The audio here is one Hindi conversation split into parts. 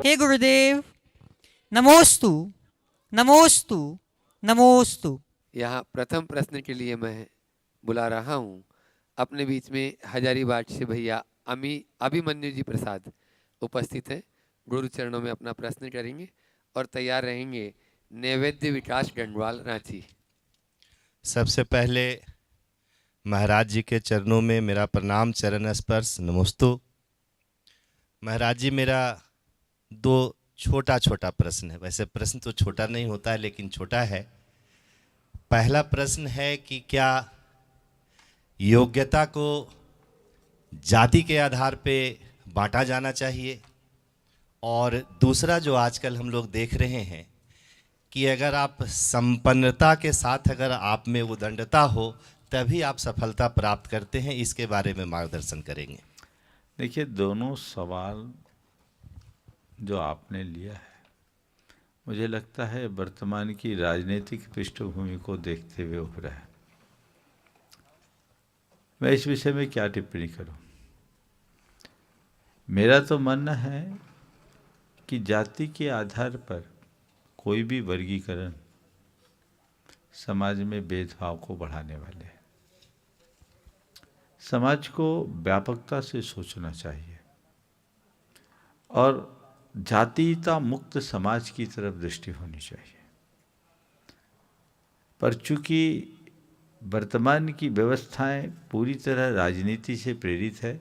हे गुरुदेव, नमोस्तु, नमोस्तु, नमोस्तु। यहाँ प्रथम प्रश्न के लिए मैं बुला रहा हूँ अपने बीच में हजारीबाग से भैया अभिमन्यु जी प्रसाद उपस्थित है। गुरु चरणों में अपना प्रश्न करेंगे और तैयार रहेंगे नैवेद्य विकास गंगवाल रांची। सबसे पहले महाराज जी के चरणों में मेरा प्रणाम, चरण स्पर्श, नमोस्तु। महाराज जी, मेरा दो छोटा छोटा प्रश्न है। वैसे प्रश्न तो छोटा नहीं होता है, लेकिन छोटा है। पहला प्रश्न है कि क्या योग्यता को जाति के आधार पे बांटा जाना चाहिए? और दूसरा जो आजकल हम लोग देख रहे हैं कि अगर आप संपन्नता के साथ अगर आप में उदंडता हो तभी आप सफलता प्राप्त करते हैं, इसके बारे में मार्गदर्शन करेंगे। देखिए, दोनों सवाल जो आपने लिया है, मुझे लगता है वर्तमान की राजनीतिक पृष्ठभूमि को देखते हुए उभरा है। मैं इस विषय में क्या टिप्पणी करूं? मेरा तो मानना है कि जाति के आधार पर कोई भी वर्गीकरण समाज में भेदभाव को बढ़ाने वाले हैं। समाज को व्यापकता से सोचना चाहिए और जातीयता मुक्त समाज की तरफ दृष्टि होनी चाहिए। पर चूंकि वर्तमान की व्यवस्थाएं पूरी तरह राजनीति से प्रेरित है,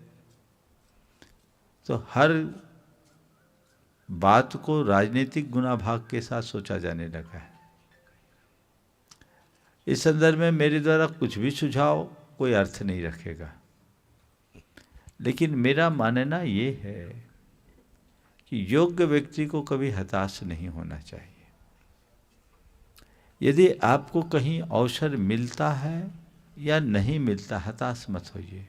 तो हर बात को राजनीतिक गुणाभाग के साथ सोचा जाने लगा है। इस संदर्भ में मेरे द्वारा कुछ भी सुझाव कोई अर्थ नहीं रखेगा, लेकिन मेरा मानना ये है कि योग्य व्यक्ति को कभी हताश नहीं होना चाहिए। यदि आपको कहीं अवसर मिलता है या नहीं मिलता, हताश मत होइए।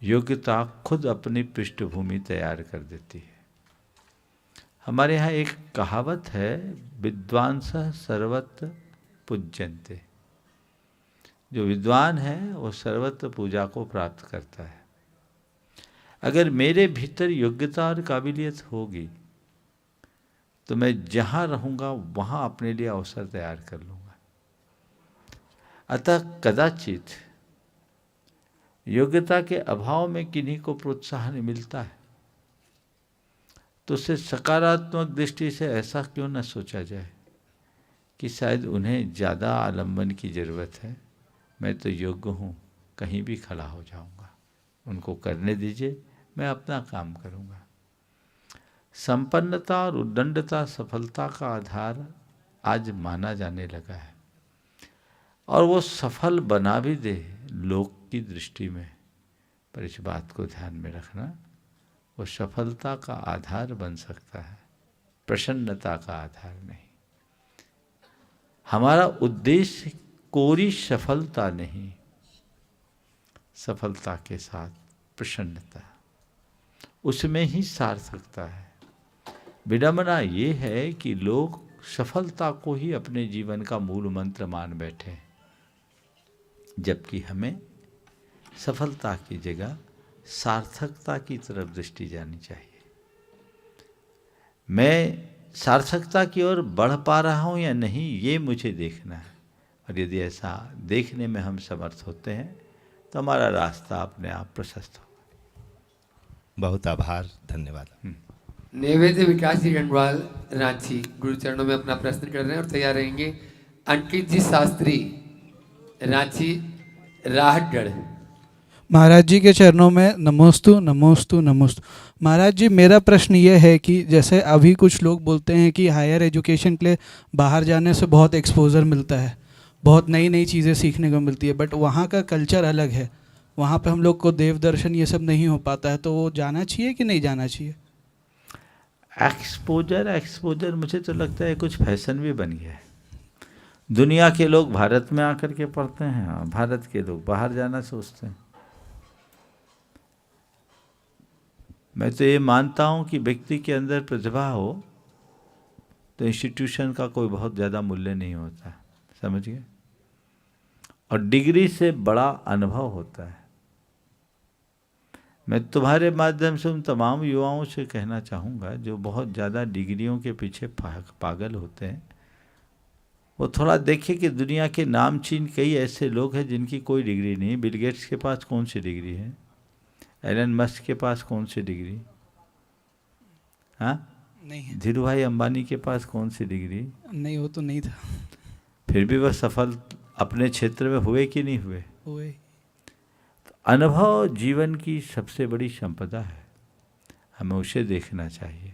योग्यता खुद अपनी पृष्ठभूमि तैयार कर देती है। हमारे यहाँ एक कहावत है, विद्वांसः सर्वत्र पूज्यन्ते। जो विद्वान है वो सर्वत्र पूजा को प्राप्त करता है। अगर मेरे भीतर योग्यता और काबिलियत होगी तो मैं जहाँ रहूँगा वहाँ अपने लिए अवसर तैयार कर लूँगा। अतः कदाचित योग्यता के अभाव में किन्हीं को प्रोत्साहन मिलता है तो उससे सकारात्मक दृष्टि से ऐसा क्यों न सोचा जाए कि शायद उन्हें ज़्यादा आलम्बन की ज़रूरत है। मैं तो योग्य हूँ, कहीं भी खड़ा हो जाऊँगा, उनको करने दीजिए, मैं अपना काम करूँगा। संपन्नता और उद्दंडता सफलता का आधार आज माना जाने लगा है, और वो सफल बना भी दे लोक की दृष्टि में, पर इस बात को ध्यान में रखना, वो सफलता का आधार बन सकता है, प्रसन्नता का आधार नहीं। हमारा उद्देश्य कोरी सफलता नहीं, सफलता के साथ प्रसन्नता, उसमें ही सार्थकता है। विडंबना ये है कि लोग सफलता को ही अपने जीवन का मूल मंत्र मान बैठे, जबकि हमें सफलता की जगह सार्थकता की तरफ दृष्टि जानी चाहिए। मैं सार्थकता की ओर बढ़ पा रहा हूँ या नहीं, ये मुझे देखना है, और यदि ऐसा देखने में हम समर्थ होते हैं तो हमारा रास्ता अपने आप प्रशस्त होगा। बहुत आभार, धन्यवाद। नैवेद्य विकास जी गंगवाल रांची गुरु चरणों में अपना प्रश्न कर रहे हैं और तैयार रहेंगे अंकित जी शास्त्री रांची राहतगढ़। महाराज जी के चरणों में नमोस्तु, नमोस्तु, नमोस्तु। महाराज जी, मेरा प्रश्न ये है कि जैसे अभी कुछ लोग बोलते हैं कि हायर एजुकेशन के लिए बाहर जाने से बहुत एक्सपोजर मिलता है, बहुत नई नई चीज़ें सीखने को मिलती है, बट वहाँ का कल्चर अलग है, वहाँ पे हम लोग को देव दर्शन ये सब नहीं हो पाता है, तो वो जाना चाहिए कि नहीं जाना चाहिए? एक्सपोजर मुझे तो लगता है कुछ फैशन भी बन गया है। दुनिया के लोग भारत में आकर के पढ़ते हैं और भारत के लोग बाहर जाना सोचते हैं। मैं तो ये मानता हूँ कि व्यक्ति के अंदर प्रतिभा हो तो इंस्टीट्यूशन का कोई बहुत ज़्यादा मूल्य नहीं होता, समझ गए? और डिग्री से बड़ा अनुभव होता है। मैं तुम्हारे माध्यम से उन तमाम युवाओं से कहना चाहूँगा जो बहुत ज़्यादा डिग्रियों के पीछे पागल होते हैं, वो थोड़ा देखें कि दुनिया के नामचीन कई ऐसे लोग हैं जिनकी कोई डिग्री नहीं। बिल गेट्स के पास कौन सी डिग्री है? एलन मस्क के पास कौन सी डिग्री? हाँ, नहीं है। धीरू भाई अंबानी के पास कौन सी डिग्री? नहीं, वो तो नहीं था। फिर भी वह सफल अपने क्षेत्र में हुए कि नहीं हुए? हुए। तो अनुभव जीवन की सबसे बड़ी संपदा है, हमें उसे देखना चाहिए।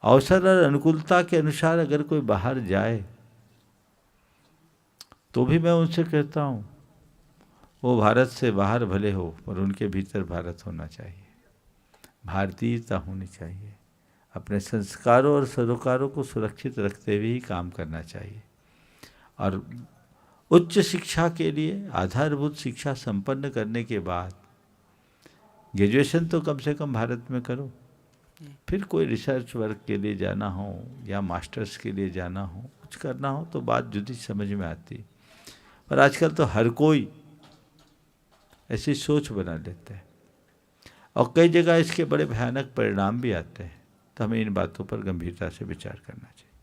अवसर और अनुकूलता के अनुसार अगर कोई बाहर जाए तो भी मैं उनसे कहता हूँ वो भारत से बाहर भले हो पर उनके भीतर भारत होना चाहिए, भारतीयता होनी चाहिए। अपने संस्कारों और सरोकारों को सुरक्षित रखते हुए ही काम करना चाहिए। और उच्च शिक्षा के लिए आधारभूत शिक्षा संपन्न करने के बाद ग्रेजुएशन तो कम से कम भारत में करो, फिर कोई रिसर्च वर्क के लिए जाना हो या मास्टर्स के लिए जाना हो, कुछ करना हो तो बात जुदी समझ में आती। पर आजकल तो हर कोई ऐसी सोच बना लेता है और कई जगह इसके बड़े भयानक परिणाम भी आते हैं। तो हमें इन बातों पर गंभीरता से विचार करना चाहिए।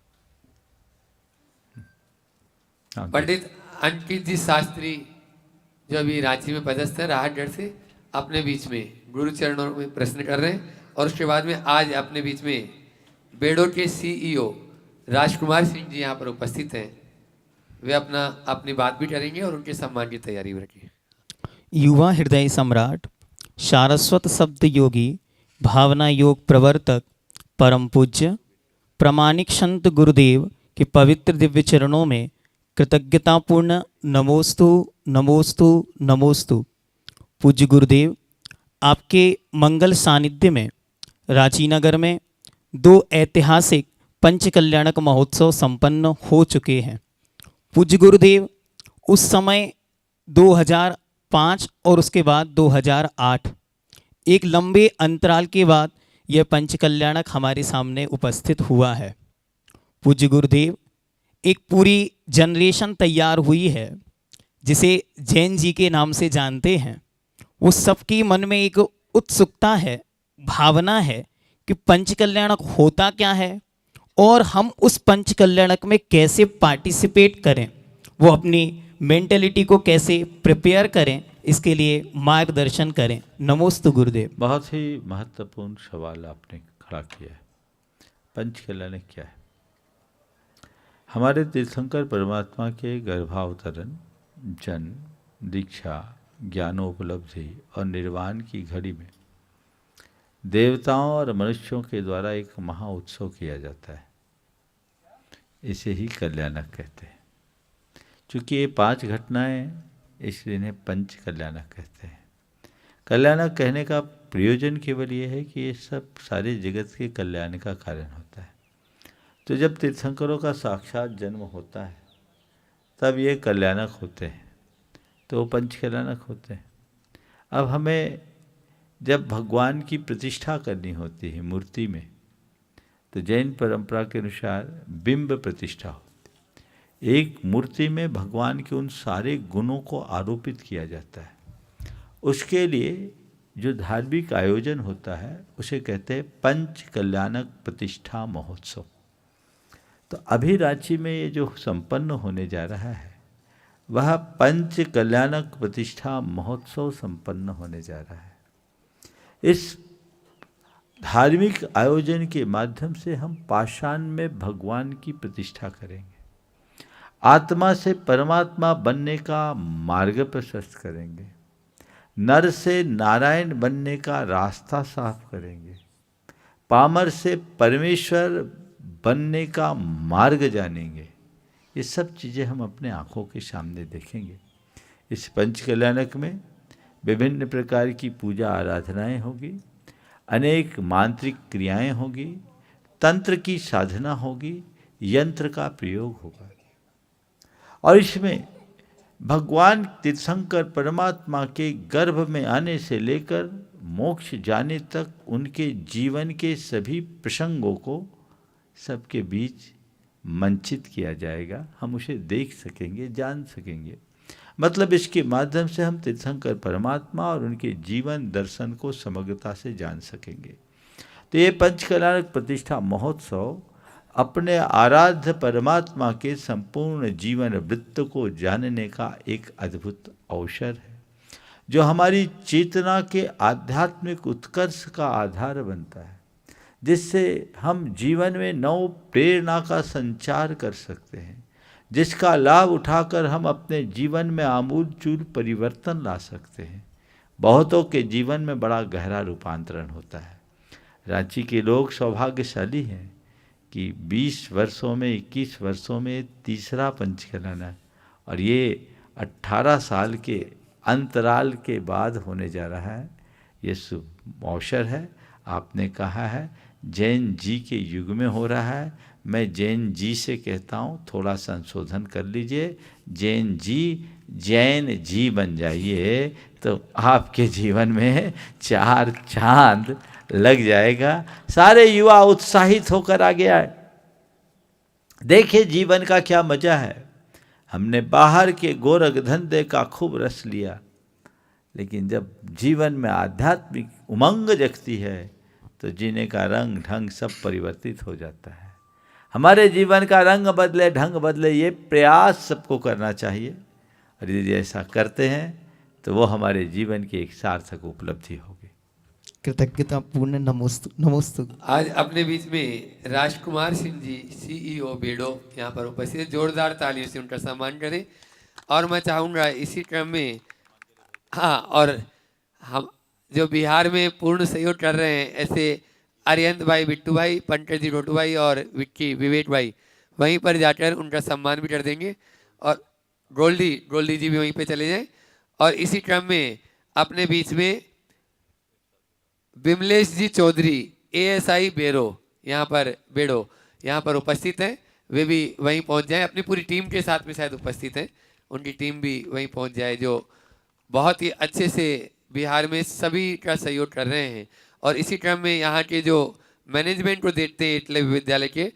पंडित अंकित जी शास्त्री जो अभी रांची में पदस्थ है, राहतगढ़ से, अपने बीच में गुरु चरणों में प्रश्न कर रहे हैं। और उसके बाद में आज अपने बीच में बेडो के सीईओ राजकुमार सिंह जी यहाँ पर उपस्थित हैं, वे अपनी बात भी करेंगे और उनके सम्मान की तैयारी भी रखेंगे। युवा हृदय सम्राट, सारस्वत शब्द योगी, भावना योग प्रवर्तक, परम पूज्य प्रामाणिक संत गुरुदेव के पवित्र दिव्य चरणों में कृतज्ञतापूर्ण नमोस्तु नमोस्तु नमोस्तु। पूज्य गुरुदेव, आपके मंगल सानिध्य में रांची नगर में 2 ऐतिहासिक पंच कल्याणक महोत्सव संपन्न हो चुके हैं। पूज्य गुरुदेव, उस समय 2005 और उसके बाद 2008, एक लंबे अंतराल के बाद यह पंच कल्याणक हमारे सामने उपस्थित हुआ है। पूज्य गुरुदेव, एक पूरी जनरेशन तैयार हुई है जिसे जैन जी के नाम से जानते हैं। वो सबके मन में एक उत्सुकता है, भावना है कि पंच कल्याणक होता क्या है और हम उस पंच कल्याणक में कैसे पार्टिसिपेट करें, वो अपनी मेंटेलिटी को कैसे प्रिपेयर करें, इसके लिए मार्गदर्शन करें। नमोस्तु गुरुदेव। बहुत ही महत्वपूर्ण सवाल आपने खड़ा किया है। पंच कल्याणक क्या है? हमारे तीर्थंकर परमात्मा के गर्भावतरण, जन्म, दीक्षा, ज्ञानोपलब्धि और निर्वाण की घड़ी में देवताओं और मनुष्यों के द्वारा एक महा उत्सव किया जाता है। इसे ही कल्याणक कहते हैं। चूँकि ये 5 घटनाएं, इसलिए इन्हें पंच कल्याणक कहते हैं। कल्याणक कहने का प्रयोजन केवल ये है कि ये सब सारे जगत के कल्याण का कारण होता है। तो जब तीर्थंकरों का साक्षात जन्म होता है तब ये कल्याणक होते हैं, तो वो पंच कल्याणक होते हैं। अब हमें जब भगवान की प्रतिष्ठा करनी होती है मूर्ति में, तो जैन परंपरा के अनुसार बिंब प्रतिष्ठा होती है। एक मूर्ति में भगवान के उन सारे गुणों को आरोपित किया जाता है। उसके लिए जो धार्मिक आयोजन होता है उसे कहते हैं पंच कल्याणक प्रतिष्ठा महोत्सव। तो अभी रांची में ये जो संपन्न होने जा रहा है वह पंच कल्याणक प्रतिष्ठा महोत्सव संपन्न होने जा रहा है। इस धार्मिक आयोजन के माध्यम से हम पाषाण में भगवान की प्रतिष्ठा करेंगे, आत्मा से परमात्मा बनने का मार्ग प्रशस्त करेंगे, नर से नारायण बनने का रास्ता साफ करेंगे, पामर से परमेश्वर बनने का मार्ग जानेंगे। ये सब चीज़ें हम अपने आँखों के सामने देखेंगे। इस पंच कल्याणक में विभिन्न प्रकार की पूजा आराधनाएं होगी, अनेक मांत्रिक क्रियाएं होगी, तंत्र की साधना होगी, यंत्र का प्रयोग होगा। और इसमें भगवान तीर्थंकर परमात्मा के गर्भ में आने से लेकर मोक्ष जाने तक उनके जीवन के सभी प्रसंगों को सबके बीच मंचित किया जाएगा। हम उसे देख सकेंगे, जान सकेंगे। मतलब इसके माध्यम से हम तीर्थंकर परमात्मा और उनके जीवन दर्शन को समग्रता से जान सकेंगे। तो ये पंचकल्याणक प्रतिष्ठा महोत्सव अपने आराध्य परमात्मा के संपूर्ण जीवन वृत्त को जानने का एक अद्भुत अवसर है, जो हमारी चेतना के आध्यात्मिक उत्कर्ष का आधार बनता है, जिससे हम जीवन में नव प्रेरणा का संचार कर सकते हैं, जिसका लाभ उठाकर हम अपने जीवन में आमूलचूल परिवर्तन ला सकते हैं। बहुतों के जीवन में बड़ा गहरा रूपांतरण होता है। रांची के लोग सौभाग्यशाली हैं कि 20 वर्षों में 21 वर्षों में तीसरा पंचकल्याण है, और ये 18 साल के अंतराल के बाद होने जा रहा है। ये शुभ अवसर है। आपने कहा है जैन जी के युग में हो रहा है। मैं जैन जी से कहता हूँ थोड़ा संशोधन कर लीजिए, जैन जी बन जाइए, तो आपके जीवन में 4 चांद लग जाएगा। सारे युवा उत्साहित होकर आगे आए। देखिए जीवन का क्या मजा है। हमने बाहर के गोरख धंधे का खूब रस लिया, लेकिन जब जीवन में आध्यात्मिक उमंग जगती है तो जीने का रंग ढंग सब परिवर्तित हो जाता है। हमारे जीवन का रंग बदले, ढंग बदले, ये प्रयास सबको करना चाहिए, और यदि ऐसा करते हैं तो वो हमारे जीवन की एक सार्थक उपलब्धि होगी। कृतज्ञता पूर्ण नमोस्तु नमोस्तु। आज अपने बीच में राजकुमार सिंह जी CEO बेडो यहाँ पर उपस्थित है। जोरदार तालियों से उनका सम्मान करें। और मैं चाहूँगा इसी क्रम में, हाँ, और हम जो बिहार में पूर्ण सहयोग कर रहे हैं, ऐसे अरिहंत भाई, बिट्टू भाई, पंकज जी, रोटू भाई और विक्की विवेक भाई वहीं पर जाकर उनका सम्मान भी कर देंगे, और गोल्डी जी भी वहीं पे चले जाएं। और इसी क्रम में अपने बीच में विमलेश जी चौधरी ASI बेडो यहाँ पर उपस्थित हैं। वे भी वहीं पहुँच जाएं, अपनी पूरी टीम के साथ में शायद उपस्थित हैं। उनकी टीम भी वहीं पहुँच जाए, जो बहुत ही अच्छे से बिहार में सभी का सहयोग कर रहे हैं। और इसी क्रम में यहाँ के जो मैनेजमेंट को देखते हैं एकलव्य विद्यालय के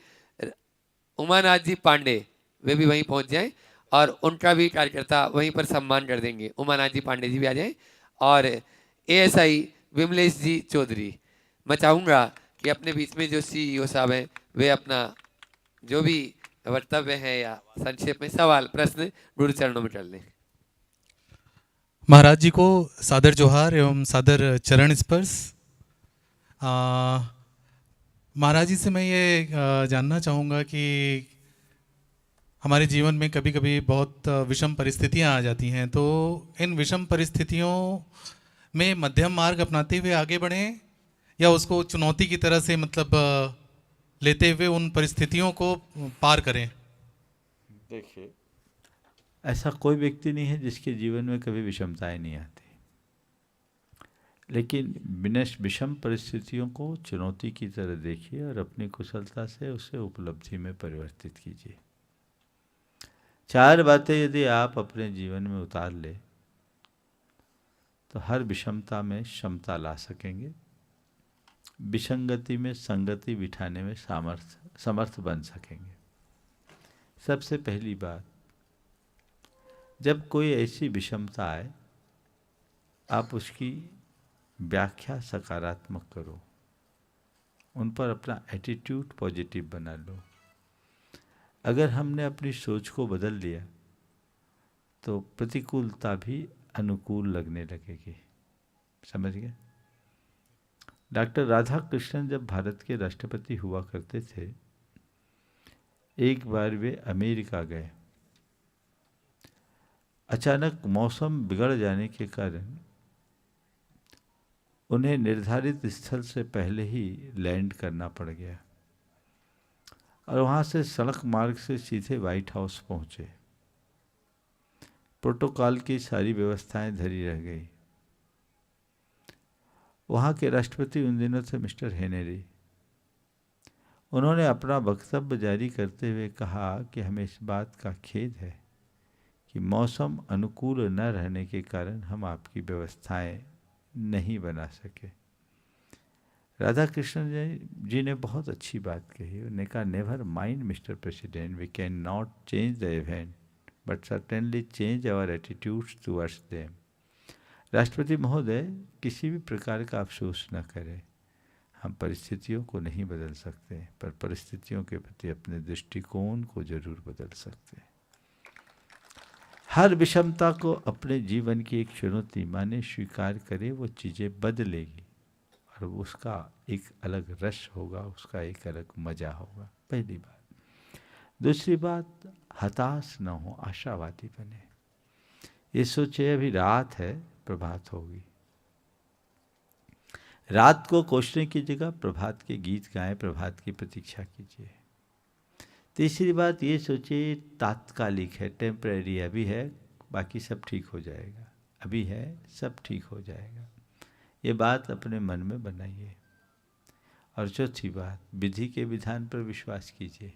उमानाथ जी पांडे, वे भी वहीं पहुँच जाएं और उनका भी कार्यकर्ता वहीं पर सम्मान कर देंगे। उमानाथ जी पांडे जी भी आ जाएं, और ASI विमलेश जी चौधरी। मैं चाहूँगा कि अपने बीच में जो CEO साहब हैं वे अपना जो भी वक्तव्य है या संक्षेप में सवाल प्रश्न गुरु चरणों में कर लें। महाराज जी को सादर जोहार एवं सादर चरण स्पर्श। महाराज जी से मैं ये जानना चाहूँगा कि हमारे जीवन में कभी कभी बहुत विषम परिस्थितियाँ आ जाती हैं, तो इन विषम परिस्थितियों में मध्यम मार्ग अपनाते हुए आगे बढ़ें या उसको चुनौती की तरह से मतलब लेते हुए उन परिस्थितियों को पार करें? देखिए, ऐसा कोई व्यक्ति नहीं है जिसके जीवन में कभी विषमताएं नहीं आती, लेकिन विषम परिस्थितियों को चुनौती की तरह देखिए और अपनी कुशलता से उसे उपलब्धि में परिवर्तित कीजिए। 4 बातें यदि आप अपने जीवन में उतार ले तो हर विषमता में क्षमता ला सकेंगे, विसंगति में संगति बिठाने में समर्थ बन सकेंगे। सबसे पहली बात, जब कोई ऐसी विषमता आए आप उसकी व्याख्या सकारात्मक करो, उन पर अपना एटीट्यूड पॉजिटिव बना लो। अगर हमने अपनी सोच को बदल लिया तो प्रतिकूलता भी अनुकूल लगने लगेगी। समझ गए? डॉक्टर राधा कृष्णन जब भारत के राष्ट्रपति हुआ करते थे, एक बार वे अमेरिका गए। अचानक मौसम बिगड़ जाने के कारण उन्हें निर्धारित स्थल से पहले ही लैंड करना पड़ गया और वहाँ से सड़क मार्ग से सीधे व्हाइट हाउस पहुँचे। प्रोटोकॉल की सारी व्यवस्थाएं धरी रह गई। वहाँ के राष्ट्रपति उन दिनों थे मिस्टर हेनरी। उन्होंने अपना वक्तव्य जारी करते हुए कहा कि हमें इस बात का खेद है कि मौसम अनुकूल न रहने के कारण हम आपकी व्यवस्थाएं नहीं बना सके। राधा कृष्णन जी ने बहुत अच्छी बात कही। उन्होंने कहा, never mind mister president, we can not change the event but certainly change our attitudes towards them. राष्ट्रपति महोदय, किसी भी प्रकार का अफसोस न करें। हम परिस्थितियों को नहीं बदल सकते, पर परिस्थितियों के प्रति अपने दृष्टिकोण को जरूर बदल सकते हैं। हर विषमता को अपने जीवन की एक चुनौती माने स्वीकार करे, वो चीज़ें बदलेगी और उसका एक अलग रस होगा, उसका एक अलग मजा होगा। पहली बात। दूसरी बात, हताश न हो, आशावादी बने। ये सोचे अभी रात है, प्रभात होगी। रात को कोसने की जगह प्रभात के गीत गाएं, प्रभात की प्रतीक्षा कीजिए। तीसरी बात, ये सोचे तात्कालिक है, टेम्परेरी अभी है, बाकी सब ठीक हो जाएगा। अभी है, सब ठीक हो जाएगा। ये बात अपने मन में बनाइए। और चौथी बात, विधि के विधान पर विश्वास कीजिए,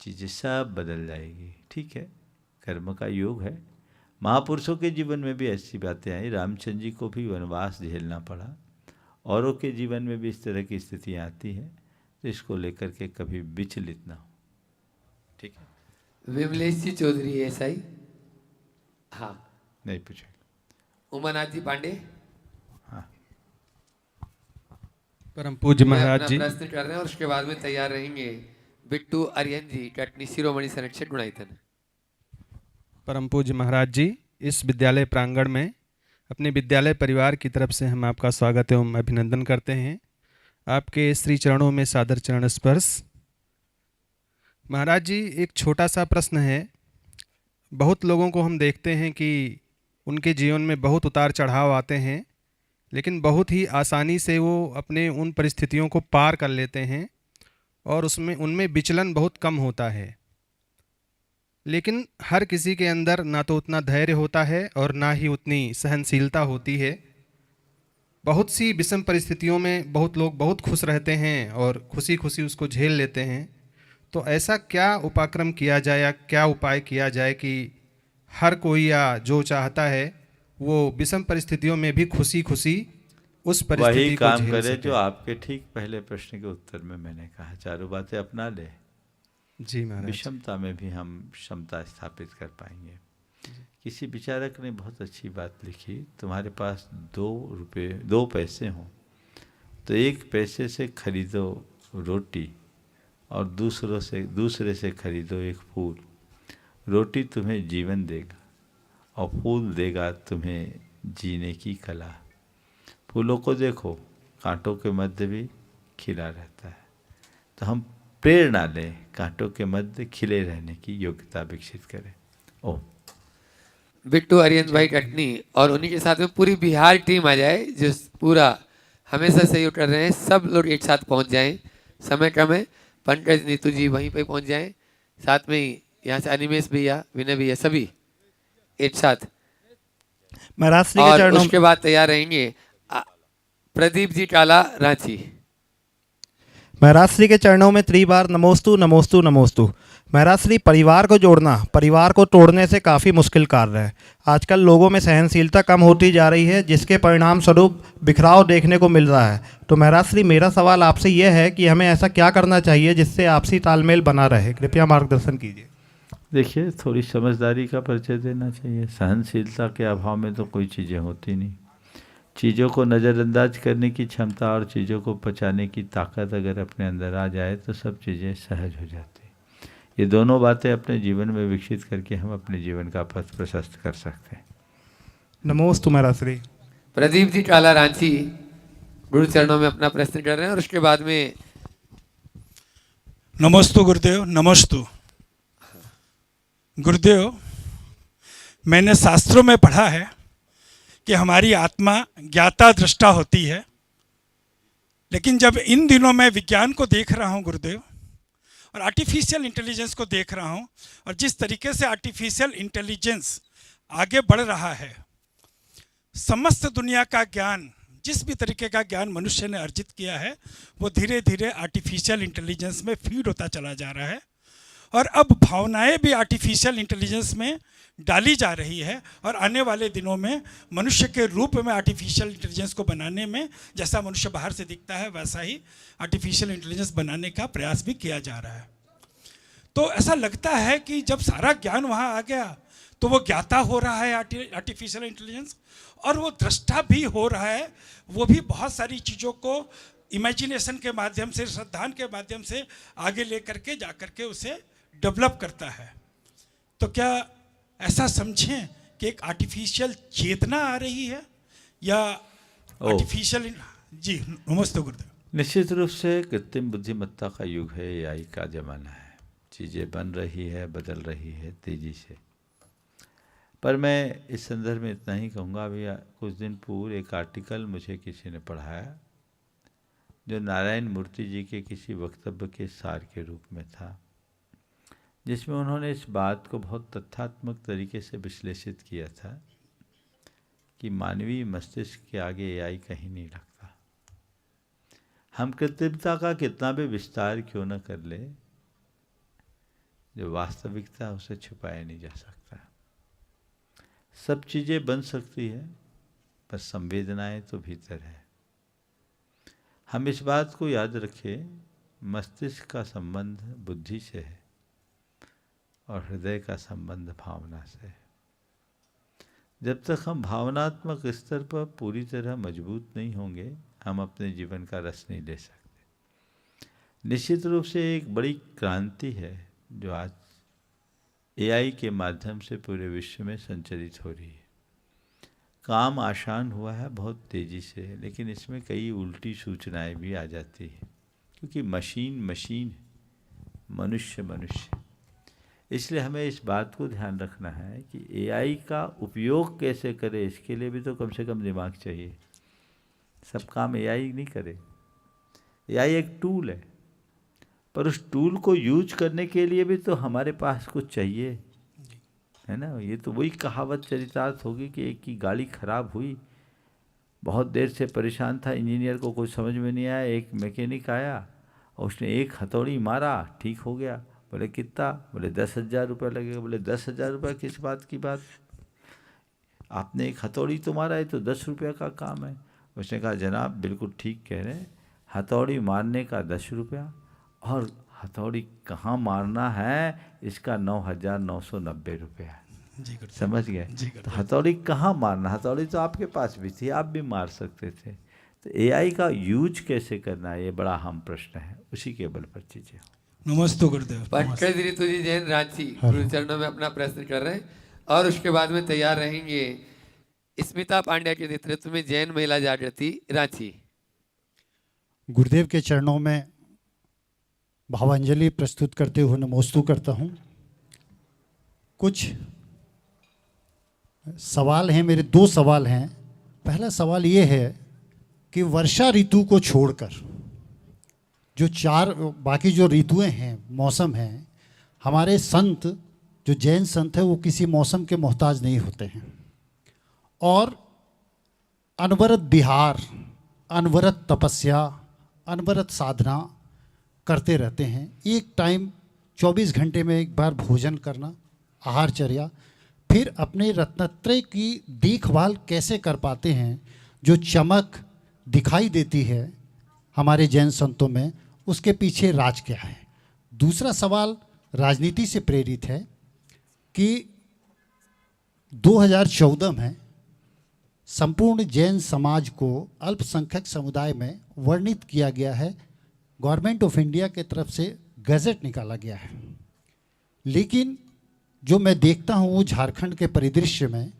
चीज़ें सब बदल जाएगी। ठीक है, कर्म का योग है। महापुरुषों के जीवन में भी ऐसी बातें आई। रामचंद्र जी को भी वनवास झेलना पड़ा, औरों के जीवन में भी इस तरह की स्थितियाँ आती हैं, तो इसको लेकर के कभी विचलित ना हो। ठीक है। विमलेश जी चौधरी एसआई। हाँ, नहीं पूछेगा। उमानाथ जी पांडे। हाँ, परम पूज्य वे महाराज अपना जी, प्रश्न कर रहे हैं और उसके बाद में तैयार रहेंगे बिट्टू आर्यन जी, कटनी शिरोमणि संरक्षक गुणायतन। परम पूज्य महाराज जी, इस विद्यालय प्रांगण में अपने विद्यालय परिवार की तरफ से हम आपका स्वागत एवं अभिनंदन करते हैं। आपके श्री चरणों में सादर चरण स्पर्श। महाराज जी, एक छोटा सा प्रश्न है। बहुत लोगों को हम देखते हैं कि उनके जीवन में बहुत उतार चढ़ाव आते हैं, लेकिन बहुत ही आसानी से वो अपने उन परिस्थितियों को पार कर लेते हैं और उनमें विचलन बहुत कम होता है। लेकिन हर किसी के अंदर ना तो उतना धैर्य होता है और ना ही उतनी सहनशीलता होती है। बहुत सी विषम परिस्थितियों में बहुत लोग बहुत खुश रहते हैं और खुशी खुशी उसको झेल लेते हैं। तो ऐसा क्या उपाक्रम किया जाए या क्या उपाय किया जाए कि हर कोई या जो चाहता है वो विषम परिस्थितियों में भी खुशी खुशी उस परिस्थिति वही को काम झेल करे सके? जो आपके ठीक पहले प्रश्न के उत्तर में मैंने कहा। चारों बातें अपना ले, जी महाराज। विषमता में भी हम क्षमता स्थापित कर पाएंगे। किसी विचारक ने बहुत अच्छी बात लिखी, तुम्हारे पास 2 पैसे हों तो 1 पैसे से खरीदो रोटी और दूसरे से खरीदो एक फूल। रोटी तुम्हें जीवन देगा और फूल देगा तुम्हें जीने की कला। फूलों को देखो, कांटों के मध्य भी खिला रहता है, तो हम प्रेरणा लें, कांटों के मध्य खिले रहने की योग्यता विकसित करें। ओम। बिट्टू आर्यन भाई कटनी और उन्हीं के साथ में पूरी बिहार टीम आ जाए, जो पूरा हमेशा सहयोग कर रहे हैं। सब लोग एक साथ पहुंच जाएं, समय कम है। पंकज नीतू जी वहीं पे पहुंच जाएं, साथ में ही यहाँ से अनिमेश भैया, विनय भैया, सभी एक साथ। महाराज श्री के और चरणों उसके बाद तैयार रहेंगे प्रदीप जी काला, रांची। महाराज श्री के चरणों में त्रिबार नमोस्तु नमोस्तु नमोस्तु। महाराज श्री, परिवार को जोड़ना परिवार को तोड़ने से काफ़ी मुश्किल कार्य है। आजकल लोगों में सहनशीलता कम होती जा रही है, जिसके परिणाम स्वरूप बिखराव देखने को मिल रहा है। तो महाराज श्री, मेरा सवाल आपसे यह है कि हमें ऐसा क्या करना चाहिए जिससे आपसी तालमेल बना रहे? कृपया मार्गदर्शन कीजिए। देखिए, थोड़ी समझदारी का परिचय देना चाहिए। सहनशीलता के अभाव में तो कोई चीज़ें होती नहीं। चीज़ों को नज़रअंदाज करने की क्षमता और चीज़ों को पचाने की ताकत अगर अपने अंदर आ जाए तो सब चीज़ें सहज हो जाती। ये दोनों बातें अपने जीवन में विकसित करके हम अपने जीवन का पथ प्रशस्त कर सकते हैं। नमोस्तु महाराज श्री। प्रदीप जी काला, रांची, गुरु चरणों में अपना प्रश्न कर रहे हैं और उसके बाद में नमोस्तु गुरुदेव। नमोस्तु गुरुदेव। मैंने शास्त्रों में पढ़ा है कि हमारी आत्मा ज्ञाता दृष्टा होती है, लेकिन जब इन दिनों मैं विज्ञान को देख रहा हूँ गुरुदेव, और आर्टिफिशियल इंटेलिजेंस को देख रहा हूँ, और जिस तरीके से आर्टिफिशियल इंटेलिजेंस आगे बढ़ रहा है, समस्त दुनिया का ज्ञान, जिस भी तरीके का ज्ञान मनुष्य ने अर्जित किया है, वो धीरे धीरे आर्टिफिशियल इंटेलिजेंस में फीड होता चला जा रहा है। और अब भावनाएं भी आर्टिफिशियल इंटेलिजेंस में डाली जा रही है, और आने वाले दिनों में मनुष्य के रूप में आर्टिफिशियल इंटेलिजेंस को बनाने में, जैसा मनुष्य बाहर से दिखता है वैसा ही आर्टिफिशियल इंटेलिजेंस बनाने का प्रयास भी किया जा रहा है। तो ऐसा लगता है कि जब सारा ज्ञान वहाँ आ गया तो वो ज्ञाता हो रहा है आर्टिफिशियल इंटेलिजेंस, और वो दृष्टा भी हो रहा है। वो भी बहुत सारी चीज़ों को इमेजिनेशन के माध्यम से, श्रद्धान के माध्यम से आगे ले करके जा करके उसे डेवलप करता है। तो क्या ऐसा समझें कि एक आर्टिफिशियल चेतना आ रही है या आर्टिफिशियल? जी नमस्ते गुरुदेव। निश्चित रूप से कृत्रिम बुद्धिमत्ता का युग है, एआई का ज़माना है। चीज़ें बन रही है, बदल रही है तेज़ी से। पर मैं इस संदर्भ में इतना ही कहूँगा, अभी कुछ दिन पूर्व एक आर्टिकल मुझे किसी ने पढ़ाया जो नारायण मूर्ति जी के किसी वक्तव्य के सार के रूप में था, जिसमें उन्होंने इस बात को बहुत तथ्यात्मक तरीके से विश्लेषित किया था कि मानवीय मस्तिष्क के आगे एआई कहीं नहीं लगता। हम कृत्रिमता का कितना भी विस्तार क्यों न कर ले, जो वास्तविकता है उसे छुपाया नहीं जा सकता। सब चीज़ें बन सकती है, पर संवेदनाएं तो भीतर है। हम इस बात को याद रखें, मस्तिष्क का संबंध बुद्धि से है और हृदय का संबंध भावना से है। जब तक हम भावनात्मक स्तर पर पूरी तरह मजबूत नहीं होंगे, हम अपने जीवन का रस नहीं ले सकते। निश्चित रूप से एक बड़ी क्रांति है जो आज एआई के माध्यम से पूरे विश्व में संचरित हो रही है। काम आसान हुआ है बहुत तेज़ी से, लेकिन इसमें कई उल्टी सूचनाएं भी आ जाती हैं, क्योंकि मशीन मशीन, मनुष्य मनुष्य। इसलिए हमें इस बात को ध्यान रखना है कि एआई का उपयोग कैसे करें, इसके लिए भी तो कम से कम दिमाग चाहिए। सब काम एआई नहीं करे। एआई एक टूल है, पर उस टूल को यूज करने के लिए भी तो हमारे पास कुछ चाहिए, है ना। ये तो वही कहावत चरितार्थ होगी कि एक की गाड़ी खराब हुई, बहुत देर से परेशान था, इंजीनियर को कुछ समझ में नहीं आया, एक मैकेनिक आया और उसने एक हथौड़ी मारा, ठीक हो गया। बोले कितना? बोले 10,000 रुपये लगेगा। बोले 10,000 रुपये किस बात की बात? आपने एक हथौड़ी तो मारा है, तो 10 रुपये का काम है। उसने कहा जनाब बिल्कुल ठीक कह रहे हैं, हथौड़ी मारने का 10 रुपया और हथौड़ी कहाँ मारना है इसका 9,990 रुपया। समझ गए? तो हथौड़ी कहाँ मारना, हथौड़ी तो आपके पास भी थी, आप भी मार सकते थे। तो एआई का यूज कैसे करना है, ये बड़ा अहम प्रश्न है, उसी के बल पर चीजें। नमस्ते गुरुदेव। पंकज ऋतु जी जैन रांची गुरु चरणों में अपना प्रश्न कर रहे हैं, और उसके बाद में तैयार रहेंगे स्मिता पांड्या के नेतृत्व में जैन महिला जागृति रांची। गुरुदेव के चरणों में भावांजलि प्रस्तुत करते हुए नमोस्तु करता हूँ। कुछ सवाल हैं मेरे, 2 सवाल हैं। पहला सवाल ये है कि वर्षा ऋतु को छोड़कर जो 4 बाकी जो ऋतुएं हैं, मौसम हैं, हमारे संत जो जैन संत हैं वो किसी मौसम के मोहताज नहीं होते हैं और अनवरत विहार, अनवरत तपस्या, अनवरत साधना करते रहते हैं। एक टाइम 24 घंटे में एक बार भोजन करना, आहारचर्या, फिर अपने रत्नत्रय की देखभाल कैसे कर पाते हैं? जो चमक दिखाई देती है हमारे जैन संतों में, उसके पीछे राज क्या है? दूसरा सवाल राजनीति से प्रेरित है कि 2014 में संपूर्ण जैन समाज को अल्पसंख्यक समुदाय में वर्णित किया गया है, गवर्नमेंट ऑफ इंडिया के तरफ से गजट निकाला गया है। लेकिन जो मैं देखता हूँ वो झारखंड के परिदृश्य में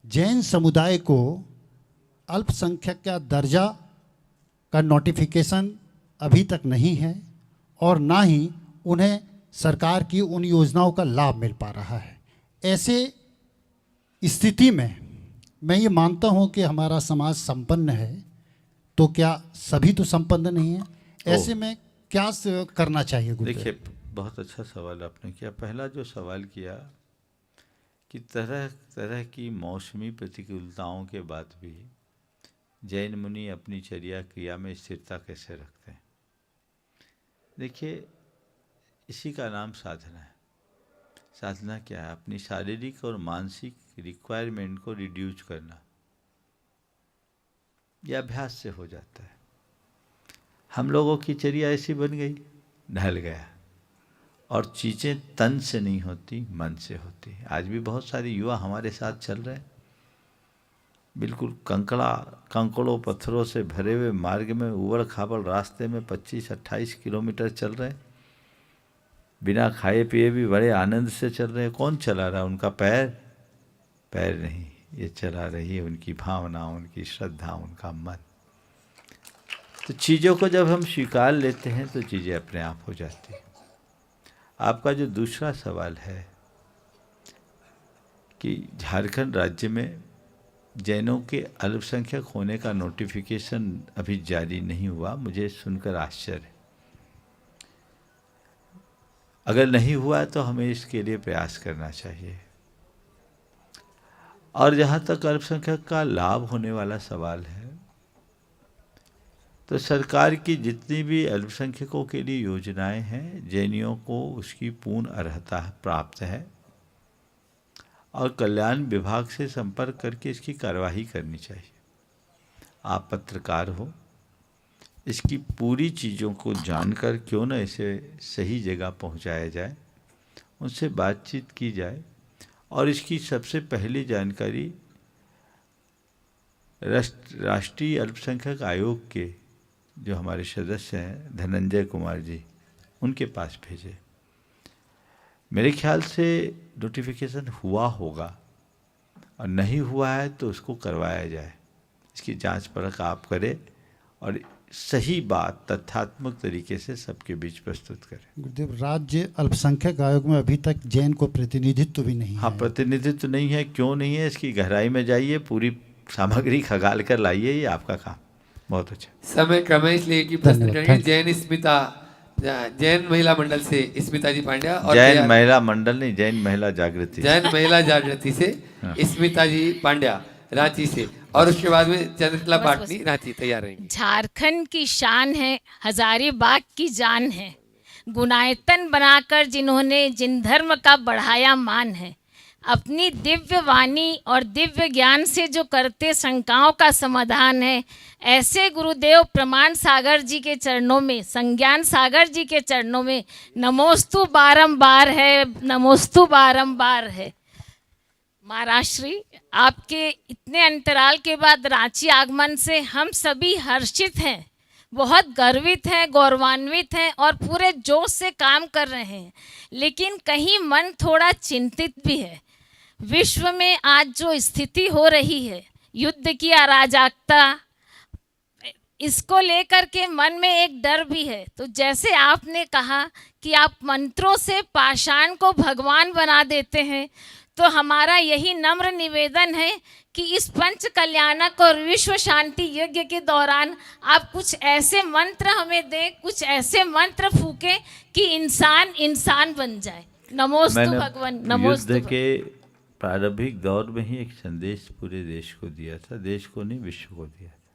जैन समुदाय को अल्पसंख्यक का दर्जा का नोटिफिकेशन अभी तक नहीं है और ना ही उन्हें सरकार की उन योजनाओं का लाभ मिल पा रहा है। ऐसे स्थिति में मैं ये मानता हूँ कि हमारा समाज संपन्न है, तो क्या सभी तो संपन्न नहीं है? ऐसे में क्या करना चाहिए? देखिए, बहुत अच्छा सवाल आपने किया। पहला जो सवाल किया कि तरह तरह की मौसमी प्रतिकूलताओं के बाद भी जैन मुनि अपनी चर्या क्रिया में स्थिरता कैसे रखते हैं। देखिए, इसी का नाम साधना है। साधना क्या है? अपनी शारीरिक और मानसिक रिक्वायरमेंट को रिड्यूस करना। यह अभ्यास से हो जाता है। हम लोगों की चर्या ऐसी बन गई, ढल गया, और चीज़ें तन से नहीं होती, मन से होती है। आज भी बहुत सारे युवा हमारे साथ चल रहे हैं, बिल्कुल कंकड़ों पत्थरों से भरे हुए मार्ग में, उबड़ खाबड़ रास्ते में 25-28 किलोमीटर चल रहे हैं, बिना खाए पिए भी बड़े आनंद से चल रहे हैं। कौन चला रहा है? उनका पैर नहीं, ये चला रही है उनकी भावना, उनकी श्रद्धा, उनका मन। तो चीज़ों को जब हम स्वीकार लेते हैं तो चीज़ें अपने आप हो जाती हैं। आपका जो दूसरा सवाल है कि झारखंड राज्य में जैनों के अल्पसंख्यक होने का नोटिफिकेशन अभी जारी नहीं हुआ, मुझे सुनकर आश्चर्य है। अगर नहीं हुआ तो हमें इसके लिए प्रयास करना चाहिए। और जहाँ तक अल्पसंख्यक का लाभ होने वाला सवाल है, तो सरकार की जितनी भी अल्पसंख्यकों के लिए योजनाएं हैं, जैनियों को उसकी पूर्ण अर्हता प्राप्त है और कल्याण विभाग से संपर्क करके इसकी कार्यवाही करनी चाहिए। आप पत्रकार हो, इसकी पूरी चीज़ों को जानकर क्यों न इसे सही जगह पहुंचाया जाए, उनसे बातचीत की जाए और इसकी सबसे पहली जानकारी राष्ट्रीय अल्पसंख्यक आयोग के जो हमारे सदस्य हैं धनंजय कुमार जी, उनके पास भेजे। मेरे ख्याल से नोटिफिकेशन हुआ होगा और नहीं हुआ है तो उसको करवाया जाए। इसकी जांच परख आप करें और सही बात तथ्यात्मक तरीके से सबके बीच प्रस्तुत करें। गुरुदेव, राज्य अल्पसंख्यक आयोग में अभी तक जैन को प्रतिनिधित्व भी नहीं हाँ, है। प्रतिनिधित्व नहीं है। क्यों नहीं है? इसकी गहराई में जाइए, पूरी सामग्री खंगाल कर लाइए, ये आपका काम। बहुत अच्छा। समय कम है इसलिए कि प्रश्न धन्यवाद, करेंगे थैंक जैन महिला मंडल से स्मिता जी पांड्या और जैन महिला मंडल नहीं, जैन महिला जागृति, जैन महिला जागृति से स्मिता जी पांड्या रांची से, और उसके बाद में चंद्रकला पाटनी रांची तैयार रहेंगी। झारखंड की शान है, हजारीबाग की जान है, गुनायतन बनाकर जिन्होंने जिन धर्म का बढ़ाया मान है, अपनी दिव्य वाणी और दिव्य ज्ञान से जो करते शंकाओं का समाधान है, ऐसे गुरुदेव प्रमाण सागर जी के चरणों में, संज्ञान सागर जी के चरणों में नमोस्तु बारंबार है, नमोस्तु बारंबार है। महाराज श्री, आपके इतने अंतराल के बाद रांची आगमन से हम सभी हर्षित हैं, बहुत गर्वित हैं, गौरवान्वित हैं और पूरे जोश से काम कर रहे हैं। लेकिन कहीं मन थोड़ा चिंतित भी है। विश्व में आज जो स्थिति हो रही है, युद्ध की अराजकता, इसको लेकर के मन में एक डर भी है। तो जैसे आपने कहा कि आप मंत्रों से पाषाण को भगवान बना देते हैं, तो हमारा यही नम्र निवेदन है कि इस पंच कल्याणक और विश्व शांति यज्ञ के दौरान आप कुछ ऐसे मंत्र हमें दें, कुछ ऐसे मंत्र फूकें कि इंसान इंसान बन जाए। नमोस्तु भगवान, नमोस्तु। युद्ध के प्रारंभिक दौर में ही एक संदेश पूरे देश को दिया था, देश को नहीं विश्व को दिया था,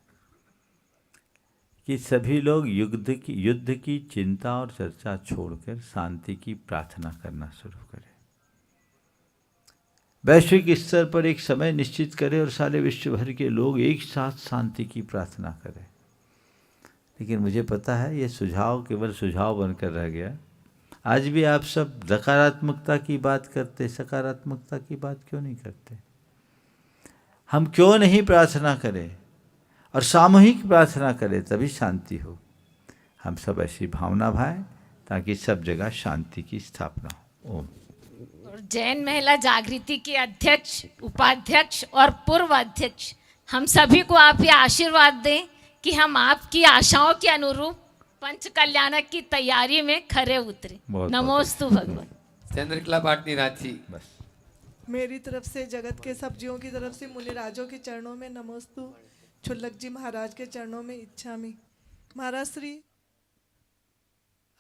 कि सभी लोग युद्ध की चिंता और चर्चा छोड़कर शांति की प्रार्थना करना शुरू करें। वैश्विक स्तर पर एक समय निश्चित करें और सारे विश्व भर के लोग एक साथ शांति की प्रार्थना करें। लेकिन मुझे पता है ये सुझाव केवल सुझाव बनकर रह गया। आज भी आप सब नकारात्मकता की बात करते, सकारात्मकता की बात क्यों नहीं करते? हम क्यों नहीं प्रार्थना करें और सामूहिक प्रार्थना करें, तभी शांति हो। हम सब ऐसी भावना भाएं ताकि सब जगह शांति की स्थापना हो। ओम। जैन महिला जागृति के अध्यक्ष, उपाध्यक्ष और पूर्व अध्यक्ष, हम सभी को आप ये आशीर्वाद दें कि हम आपकी आशाओं के अनुरूप पंच कल्याणक की तैयारी में खरे उतरे। नमोस्तु भगवान। चंद्रकला पाटनी रांची। बस मेरी तरफ से, जगत के सब जीवों की तरफ से मुनिराजों के चरणों में नमोस्तु, छुल्लक जी महाराज के चरणों में इच्छामि। महाराज श्री,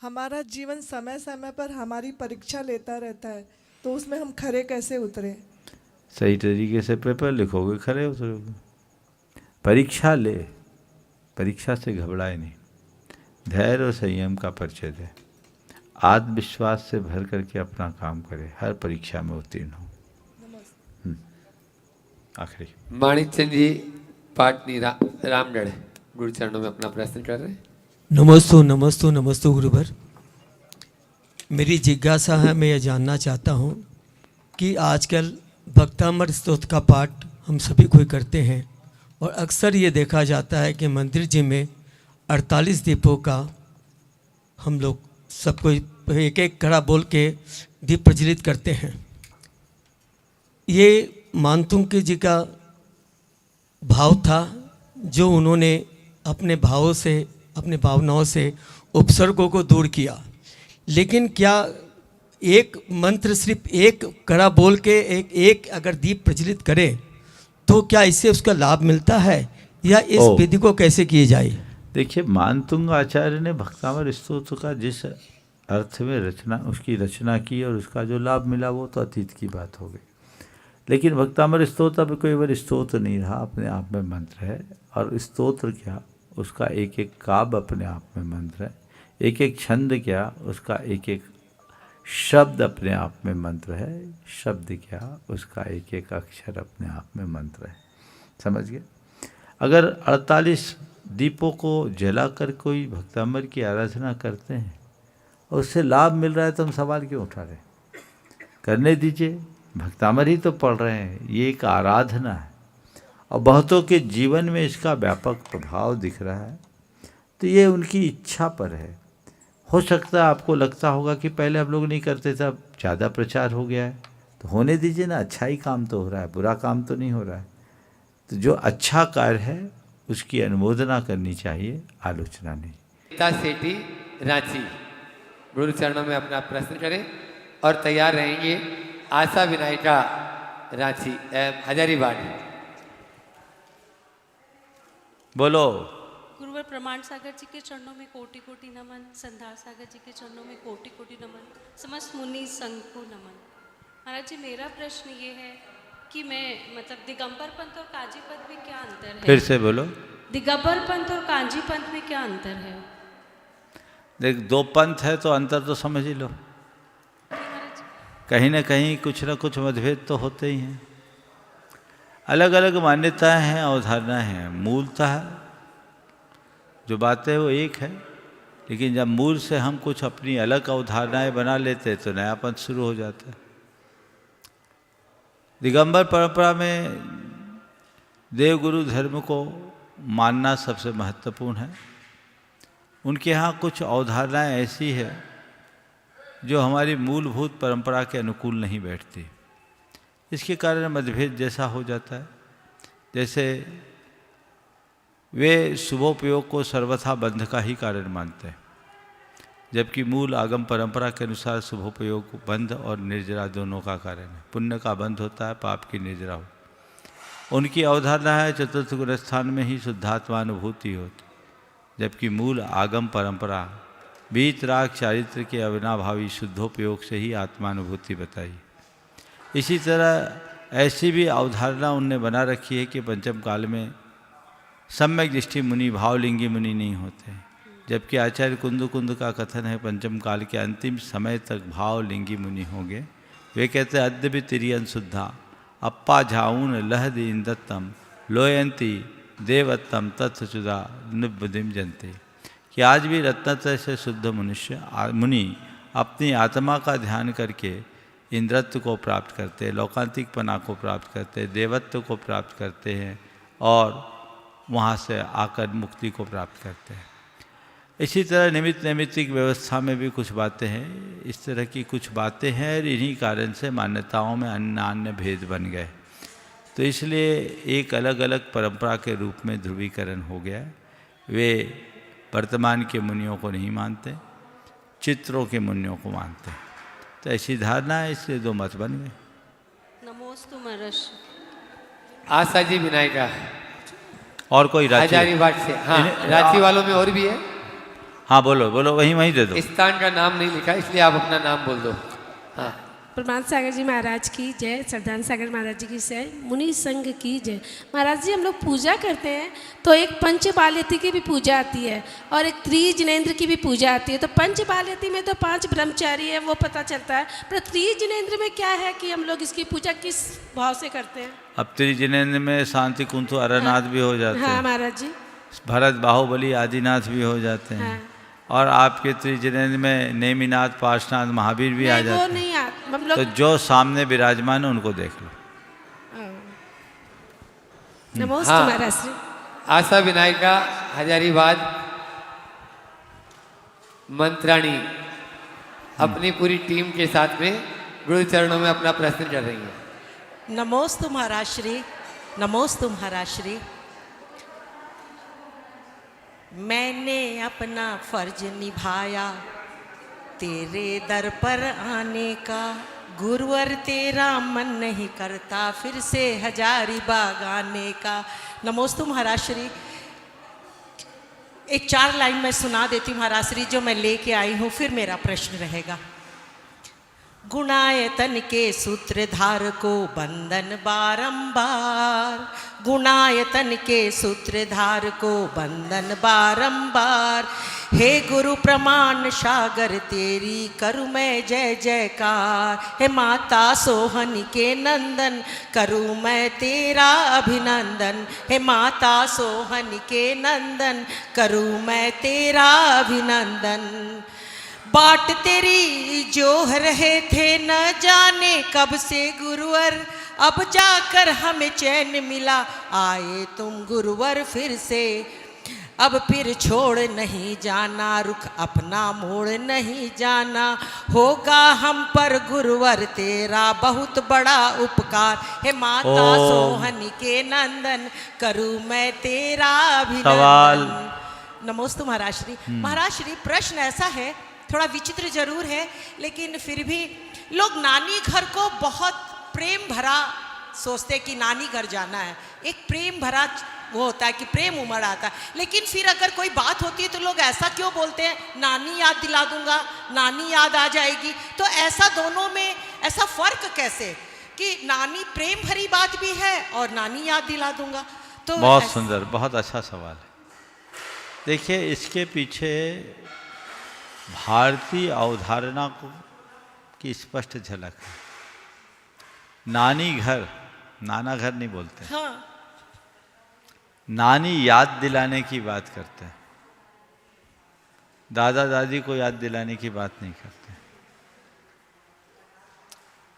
हमारा जीवन समय समय पर हमारी परीक्षा लेता रहता है, तो उसमें हम खरे कैसे उतरे? सही तरीके से पेपर लिखोगे, खरे उतरोगे। परीक्षा ले, परीक्षा से घबराए नहीं, धैर्य और संयम का परिचय दे, आत्मविश्वास से भर करके अपना काम करे, हर परीक्षा में उत्तीर्ण हो। आखिरी माणिक चंद जी पाटनी रामगढ़ गुरु चरणों में अपना प्रश्न कर रहे हैं। नमस्तु नमस्तु नमस्तु गुरुवर। मेरी जिज्ञासा है, मैं ये जानना चाहता हूँ कि आजकल भक्तामृत स्तोत्र का पाठ हम सभी कोई करते हैं और अक्सर ये देखा जाता है कि मंदिर जी में 48 दीपों का हम लोग सब कोई एक एक कड़ा बोल के दीप प्रज्वलित करते हैं। ये मानतुंग जी का भाव था जो उन्होंने अपने भावों से, अपने भावनाओं से उपसर्गों को दूर किया, लेकिन क्या एक मंत्र सिर्फ एक कड़ा बोल के एक अगर दीप प्रज्वलित करे तो क्या इससे उसका लाभ मिलता है या इस विधि को कैसे किए जाए? देखिए, मानतुंग आचार्य ने भक्तामृत स्तोत्र का जिस अर्थ में उसकी रचना की और उसका जो लाभ मिला वो तो अतीत की बात हो गई। लेकिन भक्तामृत स्तोत्र अब कोई बार स्तोत्र नहीं रहा, अपने आप में मंत्र है। और स्तोत्र क्या, उसका एक एक काव्य अपने आप में मंत्र है। एक एक छंद क्या, उसका एक एक शब्द अपने आप में मंत्र है। शब्द क्या, उसका एक एक अक्षर अपने आप में मंत्र है। समझ गए? अगर 48 दीपों को जलाकर कोई भक्तामृत की आराधना करते हैं और उससे लाभ मिल रहा है तो हम सवाल क्यों उठा रहे हैं? करने दीजिए, भक्तामृत ही तो पढ़ रहे हैं, ये एक आराधना है और बहुतों के जीवन में इसका व्यापक प्रभाव दिख रहा है। तो ये उनकी इच्छा पर है। हो सकता है आपको लगता होगा कि पहले हम लोग नहीं करते थे, अब ज़्यादा प्रचार हो गया है, तो होने दीजिए ना। अच्छा ही काम तो हो रहा है, बुरा काम तो नहीं हो रहा है। तो जो अच्छा कार्य है उसकी अनुमोदना करनी चाहिए, आलोचना नहीं। गीता सेठी रांची गुरु चरणों में अपना प्रश्न करें और तैयार रहेंगे आशा विनायका रांची हजारीबाग। बोलो। गुरुवर प्रमाण सागर जी के चरणों में कोटि कोटि नमन, संधार सागर जी के चरणों में कोटि कोटि नमन, समस्त मुनि संघ को नमन। महाराज जी, मेरा प्रश्न ये है कि मैं मतलब दिगंबर पंथ और कांजी पंथ में क्या अंतर है? फिर से बोलो। दिगंबर पंथ और कांजी पंथ में क्या अंतर है? देख, दो पंथ है तो अंतर तो समझ ही लो। कहीं ना कहीं कुछ ना कुछ मतभेद तो होते ही हैं। अलग अलग मान्यताएं हैं, अवधारणाएं हैं। मूलतः जो बात है वो एक है, लेकिन जब मूल से हम कुछ अपनी अलग अवधारणाएं बना लेते तो नया पंथ शुरू हो जाता है। दिगंबर परंपरा में देवगुरु धर्म को मानना सबसे महत्वपूर्ण है। उनके यहाँ कुछ अवधारणाएं ऐसी है जो हमारी मूलभूत परंपरा के अनुकूल नहीं बैठती। इसके कारण मतभेद जैसा हो जाता है। जैसे वे शुभोपयोग को सर्वथा बंध का ही कारण मानते हैं, जबकि मूल आगम परंपरा के अनुसार शुभोपयोग बंध और निर्जरा दोनों का कारण है। पुण्य का बंध होता है, पाप की निर्जरा हो। उनकी अवधारणा है चतुर्थ गुण स्थान में ही शुद्धात्मानुभूति होती, जबकि मूल आगम परंपरा वीतराग चारित्र के अविनाभावी शुद्धोपयोग से ही आत्मानुभूति बताई। इसी तरह ऐसी भी अवधारणा उनने बना रखी है कि पंचम काल में सम्यक दृष्टि मुनि भावलिंगी मुनि नहीं होते, जबकि आचार्य कुंद का कथन है पंचम काल के अंतिम समय तक भावलिंगी मुनि होंगे। वे कहते हैं अद्य तिरियन शुद्धा अप्पा झाऊन लहद इंदत्तम लोयंती देवत्तम तत्सुदा निबुद्धिम जनते, कि आज भी रत्नत्रय से शुद्ध मुनि अपनी आत्मा का ध्यान करके इंद्रत्व को प्राप्त करते हैं, लौकांतिकपना को प्राप्त करते हैं, देवत्व को प्राप्त करते हैं और वहाँ से आकर मुक्ति को प्राप्त करते हैं। इसी तरह निमित्त नैमित्तिक व्यवस्था में भी कुछ बातें हैं। इस तरह की कुछ बातें हैं और इन्हीं कारण से मान्यताओं में अन्य भेद बन गए। तो इसलिए एक अलग अलग परंपरा के रूप में ध्रुवीकरण हो गया। वे वर्तमान के मुनियों को नहीं मानते, चित्रों के मुनियों को मानते हैं। तो ऐसी धारणा है, इसलिए दो मत बन गए। नमोस्तु महर्ष। आशा जी विनायका और कोई रांची? हजारीबाग से। हाँ, रांची वालों में और भी है। हाँ बोलो बोलो, वहीं दे दो। स्थान का नाम नहीं लिखा, इसलिए आप अपना नाम बोल दो। हाँ। प्रमाण सागर जी महाराज की जय, श्रद्धान सागर महाराज जी की जय, मुनि संघ की जय। महाराज जी, हम लोग पूजा करते हैं तो एक पंचबाल्यति की भी पूजा आती है और एक त्रिजिनेंद्र की भी पूजा आती है। तो पंचबाल्यति में तो 5 ब्रह्मचारी है, वो पता चलता है, पर त्रिजिनेंद्र में क्या है कि हम लोग इसकी पूजा किस भाव से करते हैं? अब त्रिजिनेंद्र में शांति कुंतु अरनाथ भी हो जाते हैं। हाँ महाराज जी। भरत बाहुबली आदिनाथ भी हो जाते हैं। और आपके त्रिजिनेन्द्र में नेमिनाथ, पार्श्वनाथ, महावीर भी आ नहीं, वो जाते नहीं हैं। हम लोग तो जो सामने विराजमान है उनको देख लो। नमोस्तु हाँ। महाराज श्री। आशा विनायका हजारीबाग मंत्राणी अपनी पूरी टीम के साथ में गुरु चरणों में अपना प्रश्न कर रही हैं। नमोस्तु महाराज श्री, नमोस्तु महाराज श्री। मैंने अपना फर्ज निभाया तेरे दर पर आने का, गुरुवर तेरा मन नहीं करता फिर से हजारीबाग आने का। नमोस्तु महाराज श्री। एक 4 लाइन मैं सुना देती हूँ महाराज श्री, जो मैं लेके आई हूँ, फिर मेरा प्रश्न रहेगा। गुणायतन के सूत्रधार को बंधन बारंबार, गुणायतन के सूत्रधार को बंधन बारंबार। हे गुरु प्रमाण सागर तेरी करूँ मैं जय जयकार। हे माता सोहन के नंदन करूँ मैं तेरा अभिनंदन। हे माता सोहन के नंदन करूँ मैं तेरा अभिनंदन। बाट तेरी जो रहे थे न जाने कब से गुरुवर, अब जाकर हमें चैन मिला आए तुम गुरुवर फिर से। अब फिर छोड़ नहीं जाना रुख अपना मोड़ नहीं जाना, होगा हम पर गुरुवर तेरा बहुत बड़ा उपकार। हे माता सोहन के नंदन करूँ मैं तेरा अभिनंदन। नमोस्तु महाराज श्री। महाराज श्री, प्रश्न ऐसा है, थोड़ा विचित्र जरूर है, लेकिन फिर भी लोग नानी घर को बहुत प्रेम भरा सोचते कि नानी घर जाना है, एक प्रेम भरा वो होता है कि प्रेम उमड़ आता है। लेकिन फिर अगर कोई बात होती है तो लोग ऐसा क्यों बोलते हैं, नानी याद दिला दूंगा, नानी याद आ जाएगी। तो ऐसा दोनों में ऐसा फर्क कैसे कि नानी प्रेम भरी बात भी है और नानी याद दिला दूंगा? तो बहुत सुंदर, बहुत अच्छा सवाल है। देखिए, इसके पीछे भारतीय अवधारणा की स्पष्ट झलक है। नानी घर, नाना घर नहीं बोलते, हाँ। नानी याद दिलाने की बात करते हैं, दादा दादी को याद दिलाने की बात नहीं करते।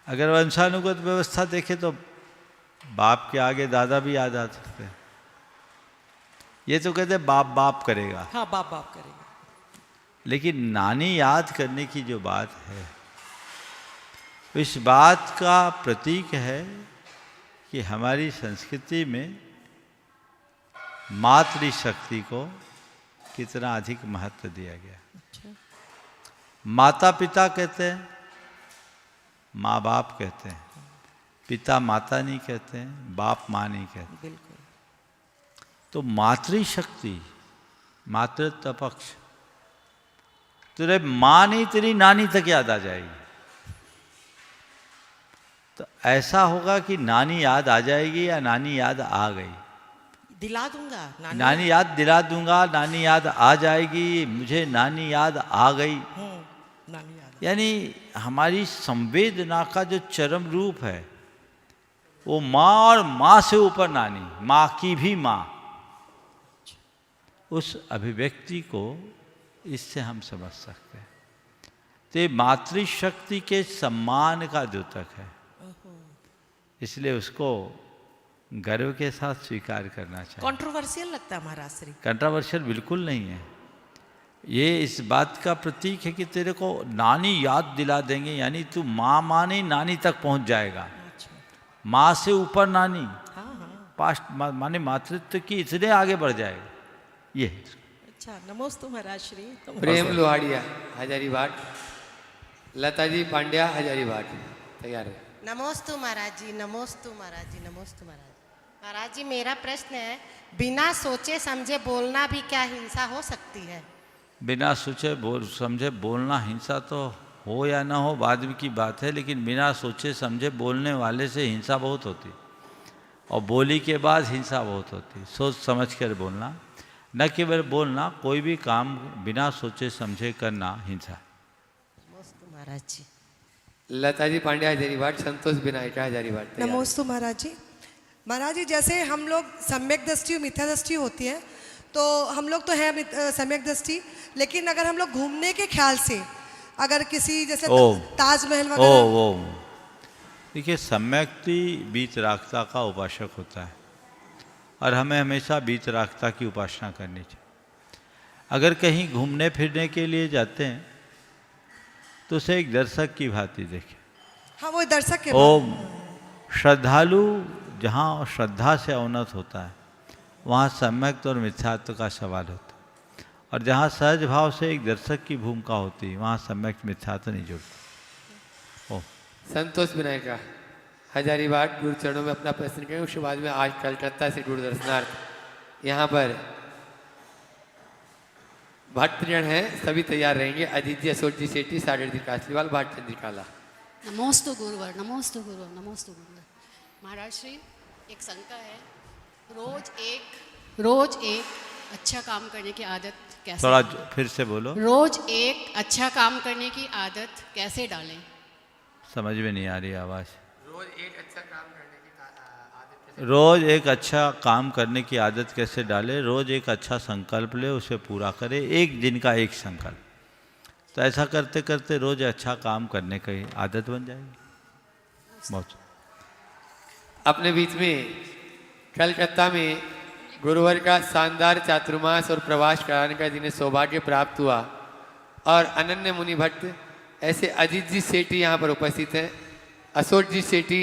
अगर वंशानुगत व्यवस्था देखें तो बाप के आगे दादा भी याद आ सकते हैं। ये तो कहते हैं बाप बाप करेगा, हाँ, बाप बाप करेगा। लेकिन नानी याद करने की जो बात है, इस बात का प्रतीक है कि हमारी संस्कृति में मातृशक्ति को कितना अधिक महत्व दिया गया। अच्छा। माता पिता कहते हैं, माँ बाप कहते हैं, पिता माता नहीं कहते हैं, बाप माँ नहीं कहते। बिल्कुल। तो मातृशक्ति, मातृत्व पक्ष, तेरे माँ नहीं तेरी नानी तक याद आ जाएगी। तो ऐसा होगा कि नानी याद आ जाएगी या नानी याद आ गई, दिला दूंगा, नानी याद दिला दूंगा, नानी याद आ जाएगी, मुझे नानी याद आ गई। नानी याद। यानी हमारी संवेदना का जो चरम रूप है वो माँ और माँ से ऊपर नानी, माँ की भी माँ, उस अभिव्यक्ति को इससे हम समझ सकते हैं। तो ये मातृशक्ति के सम्मान का द्योतक है, इसलिए उसको गर्व के साथ स्वीकार करना चाहिए। कंट्रोवर्शियल लगता है महाराज श्री? कंट्रोवर्शियल बिल्कुल नहीं है। ये इस बात का प्रतीक है कि तेरे को नानी याद दिला देंगे, यानी तू माँ माने नानी तक पहुंच जाएगा। माँ से ऊपर नानी, पास्ट माने मातृत्व की इतने आगे बढ़ जाएगा। ये अच्छा, नमोस्तु महाराज श्री। प्रेम लोहाड़िया हजारीबाग, लता जी पांड्या हजारीबाग, तैयार है। नमोस्तु महाराज जी, नमोस्तु महाराज जी, नमोस्तु महाराज। महाराज जी, मेरा प्रश्न है, बिना सोचे समझे बोलना भी क्या हिंसा हो सकती है? बिना सोचे समझे बोलना हिंसा तो हो या ना हो बाद की बात है, लेकिन बिना सोचे समझे बोलने वाले से हिंसा बहुत होती, और बोली के बाद हिंसा बहुत होती। सोच समझ कर बोलना, न केवल बोलना, कोई भी काम बिना सोचे समझे करना हिंसा। नमोस्तु महाराज जी। लता जी पांड्या हजारीबाग, संतोष विनायका हजारीबाग, तैयार है। नमोस्तु महाराज जी। महाराज जी, जैसे हम लोग सम्यक दृष्टि और मिथ्या दृष्टि होती है, तो हम लोग तो हैं सम्यक दृष्टि, लेकिन अगर हम लोग घूमने के ख्याल से अगर किसी जैसे ताजमहल वगैरह। ओम देखिए, सम्यक्ति वीतरागता का उपासक होता है और हमें हमेशा वीतरागता की उपासना करनी चाहिए। अगर कहीं घूमने फिरने के लिए जाते हैं तो उसे एक दर्शक की भांति देखें। हाँ, वो दर्शक के ओम श्रद्धालु जहाँ श्रद्धा से अवनत होता है वहाँ सम्यक्त और मिथ्यात्व का सवाल होता है, और जहाँ सहज भाव से एक दर्शक की भूमिका होती है वहाँ सम्यक्त मिथ्यात्व नहीं जुड़ता। ओम संतोष विनायका हजारीबाग गुरु चरणों में अपना प्रश्न करें। उसके बाद में आज कलकत्ता से गुरु दर्शनार्थ यहाँ पर भट्टजन हैं, सभी तैयार रहेंगे। अजीत जी, अशोक जी सेठी, सागर जी कासलीवाल, भाटचंद जी काला। नमोस्तु गुरुवर, नमोस्तु गुरुवर, नमोस्तु गुरुवर। महाराज श्री, एक शंका है, रोज एक अच्छा काम करने की आदत कैसे? थोड़ा फिर से बोलो। रोज एक अच्छा काम करने की आदत कैसे डालें? समझ में नहीं आ रही आवाज़। रोज एक अच्छा काम करने की आदत, रोज एक अच्छा काम करने की आदत कैसे डाले? रोज एक अच्छा संकल्प ले, उसे पूरा करे, एक दिन का एक संकल्प। तो ऐसा करते करते रोज अच्छा काम करने की आदत बन जाएगी। बहुत अपने बीच में कलकत्ता में गुरुवर का शानदार चातुर्मास और प्रवास कराने का जिन्हें सौभाग्य प्राप्त हुआ, और अनन्य मुनि भट्ट ऐसे अजीत जी सेठी यहाँ पर उपस्थित हैं। अशोक जी सेठी,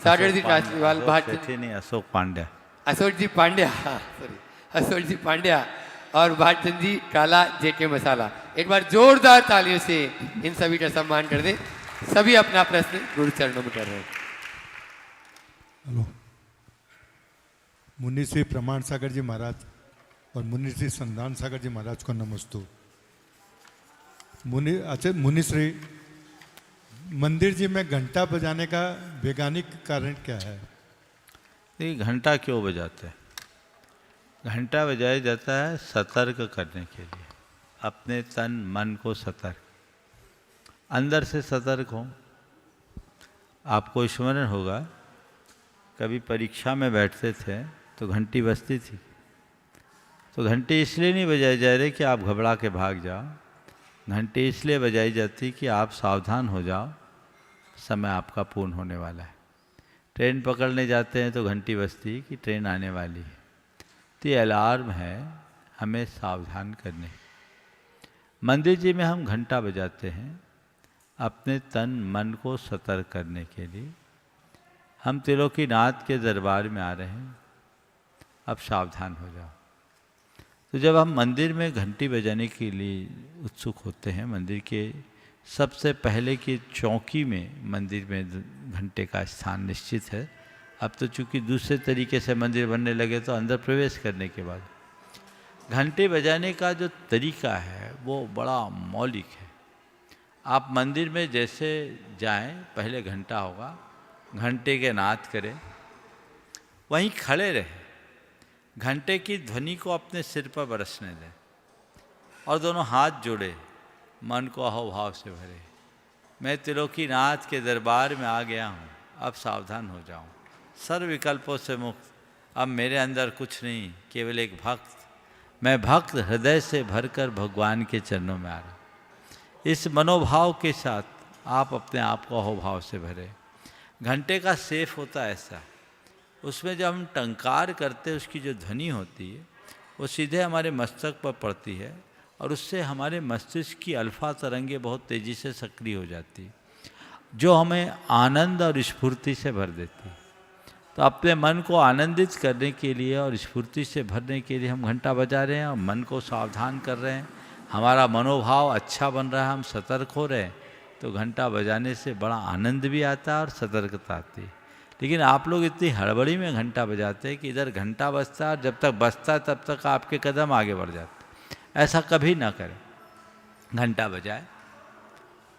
सागर जी कासलीवाल, भाटचंद नहीं, अशोक पांड्या, अशोक जी पांड्या, सॉरी, अशोक जी पांड्या और भाटचंद जी काला, जेके मसाला। एक बार जोरदार तालियों से इन सभी का सम्मान कर दें। सभी अपना प्रश्न गुरु चरणों में कर रहे हैं। हेलो, मुनि श्री प्रमाण सागर जी महाराज और मुनि श्री संधान सागर जी महाराज को नमस्ते। मुनि श्री, मंदिर जी में घंटा बजाने का वैज्ञानिक कारण क्या है? ये घंटा क्यों बजाते हैं? घंटा बजाया जाता है सतर्क करने के लिए, अपने तन मन को सतर्क, अंदर से सतर्क हो। आपको स्मरण होगा, कभी परीक्षा में बैठते थे तो घंटी बजती थी, तो घंटी इसलिए नहीं बजाई जा रही कि आप घबरा के भाग जाओ, घंटी इसलिए बजाई जाती कि आप सावधान हो जाओ, समय आपका पूर्ण होने वाला है। ट्रेन पकड़ने जाते हैं तो घंटी बजती कि ट्रेन आने वाली है, तो ये अलार्म है हमें सावधान करने। मंदिर जी में हम घंटा बजाते हैं अपने तन मन को सतर्क करने के लिए। हम त्रिलोकीनाथ के दरबार में आ रहे हैं, अब सावधान हो जाओ। तो जब हम मंदिर में घंटी बजाने के लिए उत्सुक होते हैं, मंदिर के सबसे पहले की चौकी में मंदिर में घंटे का स्थान निश्चित है। अब तो चूँकि दूसरे तरीके से मंदिर बनने लगे तो अंदर प्रवेश करने के बाद घंटे बजाने का जो तरीका है वो बड़ा मौलिक है। आप मंदिर में जैसे जाएं, पहले घंटा होगा, घंटे के नाद करें, वहीं खड़े रहें, घंटे की ध्वनि को अपने सिर पर बरसने दें और दोनों हाथ जोड़े, मन को अहोभाव से भरे। मैं त्रिलोकीनाथ के दरबार में आ गया हूँ, अब सावधान हो जाऊँ, सर्व विकल्पों से मुक्त। अब मेरे अंदर कुछ नहीं, केवल एक भक्त। मैं भक्त हृदय से भरकर भगवान के चरणों में आ रहा हूँ। इस मनोभाव के साथ आप अपने आप को अहोभाव से भरे। घंटे का सेफ होता है ऐसा, उसमें जब हम टंकार करते हैं उसकी जो ध्वनि होती है वो सीधे हमारे मस्तक पर पड़ती है और उससे हमारे मस्तिष्क की अल्फा तरंगें बहुत तेज़ी से सक्रिय हो जाती है, जो हमें आनंद और स्फूर्ति से भर देती है। तो अपने मन को आनंदित करने के लिए और स्फूर्ति से भरने के लिए हम घंटा बजा रहे हैं और मन को सावधान कर रहे हैं। हमारा मनोभाव अच्छा बन रहा है, हम सतर्क हो रहे हैं, तो घंटा बजाने से बड़ा आनंद भी आता है और सतर्कता आती है। लेकिन आप लोग इतनी हड़बड़ी में घंटा बजाते हैं कि इधर घंटा बजता है और जब तक बजता है तब तक आपके कदम आगे बढ़ जाते। ऐसा कभी ना करें। घंटा बजाए,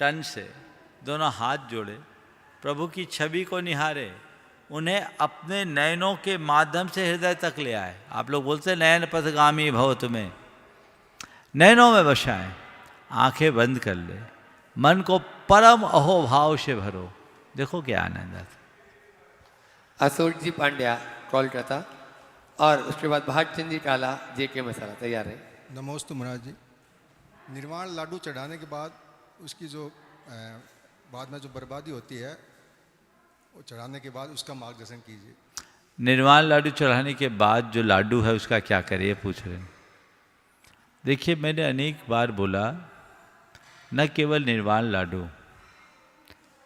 तन से दोनों हाथ जोड़े, प्रभु की छवि को निहारे, उन्हें अपने नयनों के माध्यम से हृदय तक ले आए। आप लोग बोलते हैं नयन पथगामी भव, तुम्हें नयनों में बसाएं, आंखें बंद कर ले, मन को परम अहोभाव से भरो, देखो क्या आनंद आता। अशोक जी पांड्या, कोलकाता। और उसके बाद भागचंद जी काला जेके मसाला तैयार है। नमोस्तु महाराज जी। निर्वाण लाडू चढ़ाने के बाद उसकी जो बाद में जो बर्बादी होती है वो चढ़ाने के बाद उसका मार्गदर्शन कीजिए। निर्वाण लाडू चढ़ाने के बाद जो लाडू है उसका क्या करें, पूछ रहे हैं। देखिए, मैंने अनेक बार बोला, न केवल निर्वाण लाडू,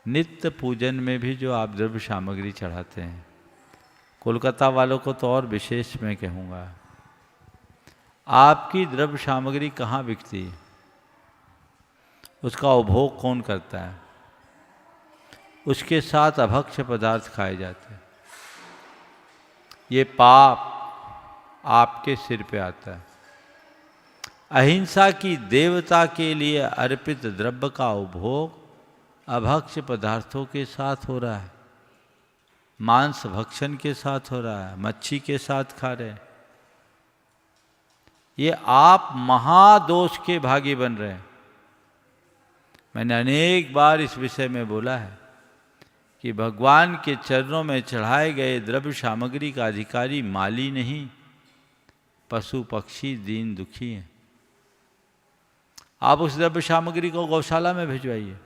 नित्य पूजन में भी जो आप द्रव्य सामग्री चढ़ाते हैं, कोलकाता वालों को तो और विशेष मैं कहूँगा, आपकी द्रव्य सामग्री कहाँ बिकती है, उसका उपभोग कौन करता है, उसके साथ अभक्ष्य पदार्थ खाए जाते हैं। ये पाप आपके सिर पे आता है। अहिंसा की देवता के लिए अर्पित द्रव्य का उपभोग अभक्ष्य पदार्थों के साथ हो रहा है, मांस भक्षण के साथ हो रहा है, मच्छी के साथ खा रहे हैं। ये आप महादोष के भागी बन रहे हैं। मैंने अनेक बार इस विषय में बोला है कि भगवान के चरणों में चढ़ाए गए द्रव्य सामग्री का अधिकारी माली नहीं, पशु पक्षी दीन दुखी हैं। आप उस द्रव्य सामग्री को गौशाला में भिजवाइए,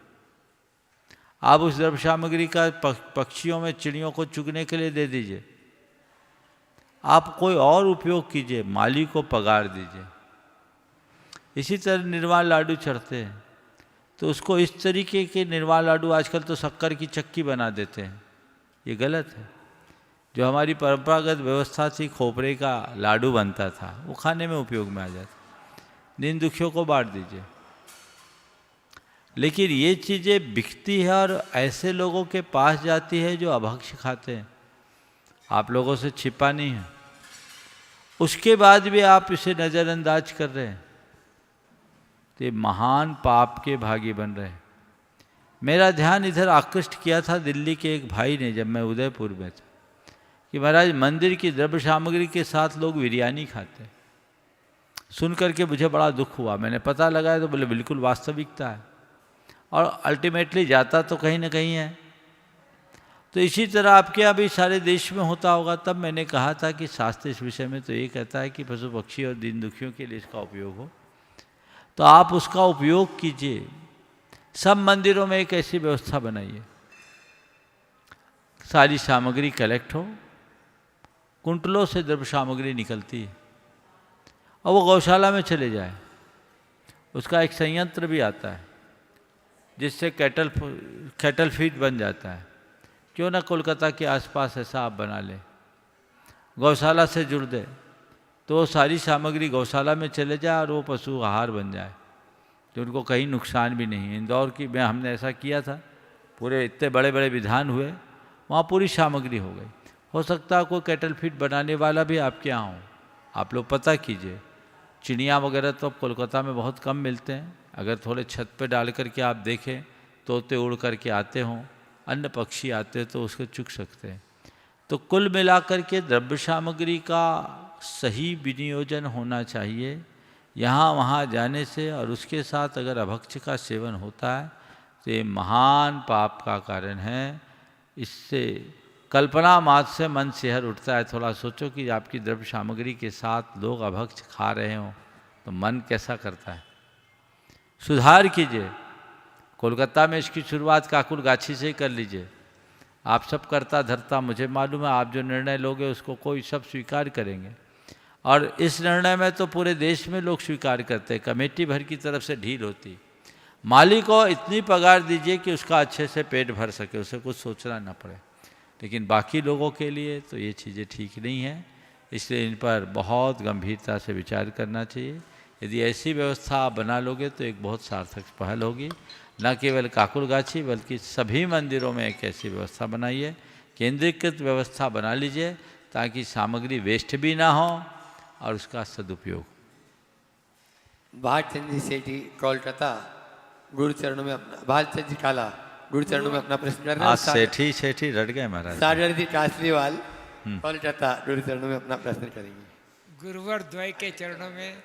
आप उस द्रव्य सामग्री का पक्षियों में चिड़ियों को चुगने के लिए दे दीजिए, आप कोई और उपयोग कीजिए, माली को पगार दीजिए। इसी तरह निर्वाण लाडू चढ़ते हैं तो उसको इस तरीके के निर्वाण लाडू, आजकल तो शक्कर की चक्की बना देते हैं, ये गलत है। जो हमारी परंपरागत व्यवस्था थी, खोपरे का लाडू बनता था, वो खाने में उपयोग में आ जाता। दीन दुखियों को बांट दीजिए। लेकिन ये चीज़ें बिकती है और ऐसे लोगों के पास जाती है जो अभक्ष्य खाते हैं, आप लोगों से छिपा नहीं है। उसके बाद भी आप इसे नज़रअंदाज कर रहे हैं तो महान पाप के भागी बन रहे हैं। मेरा ध्यान इधर आकृष्ट किया था दिल्ली के एक भाई ने, जब मैं उदयपुर में था, कि महाराज मंदिर की द्रव्य सामग्री के साथ लोग बिरयानी खाते हैं। सुन करके मुझे बड़ा दुख हुआ। मैंने पता लगाया तो बोले बिल्कुल वास्तविकता है, और अल्टीमेटली जाता तो कहीं ना कहीं है। तो इसी तरह आपके यहाँ भी सारे देश में होता होगा। तब मैंने कहा था कि शास्त्र इस विषय में तो ये कहता है कि पशु पक्षी और दीन दुखियों के लिए इसका उपयोग हो, तो आप उसका उपयोग कीजिए। सब मंदिरों में एक ऐसी व्यवस्था बनाइए, सारी सामग्री कलेक्ट हो, कुंटलों से द्रव्य सामग्री निकलती है और वो गौशाला में चले जाए। उसका एक संयंत्र भी आता है जिससे कैटल फीड बन जाता है। क्यों ना कोलकाता के आसपास ऐसा आप बना लें, गौशाला से जुड़ दे, तो वो सारी सामग्री गौशाला में चले जाए और वो पशु आहार बन जाए, तो उनको कहीं नुकसान भी नहीं है। इंदौर की में हमने ऐसा किया था, पूरे इतने बड़े बड़े विधान हुए, वहाँ पूरी सामग्री हो गई। हो सकता है कोई कैटल फीड बनाने वाला भी आपके यहाँ हो, आप लोग पता कीजिए। चिड़िया वगैरह तो अब कोलकाता में बहुत कम मिलते हैं। अगर थोड़े छत पे डाल करके आप देखें, तोते उड़ करके आते हों, अन्य पक्षी आते हैं, तो उसको चुग सकते हैं। तो कुल मिलाकर के द्रव्य सामग्री का सही विनियोजन होना चाहिए। यहाँ वहाँ जाने से और उसके साथ अगर अभक्ष्य का सेवन होता है तो ये महान पाप का कारण है। इससे कल्पना मात्र से मन सिहर उठता है। थोड़ा सोचो कि आपकी द्रव्य सामग्री के साथ लोग अभक्ष्य खा रहे हों तो मन कैसा करता है। सुधार कीजिए। कोलकाता में इसकी शुरुआत काकुल गाछी से ही कर लीजिए। आप सब करता धरता, मुझे मालूम है आप जो निर्णय लोगे उसको कोई सब स्वीकार करेंगे, और इस निर्णय में तो पूरे देश में लोग स्वीकार करते हैं। कमेटी भर की तरफ से ढील होती। माली को इतनी पगार दीजिए कि उसका अच्छे से पेट भर सके, उसे कुछ सोचना ना पड़े। लेकिन बाकी लोगों के लिए तो ये चीज़ें ठीक नहीं हैं, इसलिए इन पर बहुत गंभीरता से विचार करना चाहिए। यदि ऐसी व्यवस्था आप बना लोगे तो एक बहुत सार्थक पहल होगी। न केवल काकुलगाछी बल्कि सभी मंदिरों में एक ऐसी व्यवस्था बनाइए, केंद्रीकृत व्यवस्था बना लीजिए, ताकि सामग्री वेस्ट भी ना हो और उसका सदुपयोग। भागचंद जी सेठी कोलकाता गुरु चरणों में अपना, भागचंद जी काला गुरु चरणों में अपना प्रश्न कर रहे हैं। सेठी सेठी रट गए महाराज। सागरजी कासरीवाल कोलकाता गुरु चरणों में अपना प्रश्न करेंगे। गुरुवर द्वय के चरणों में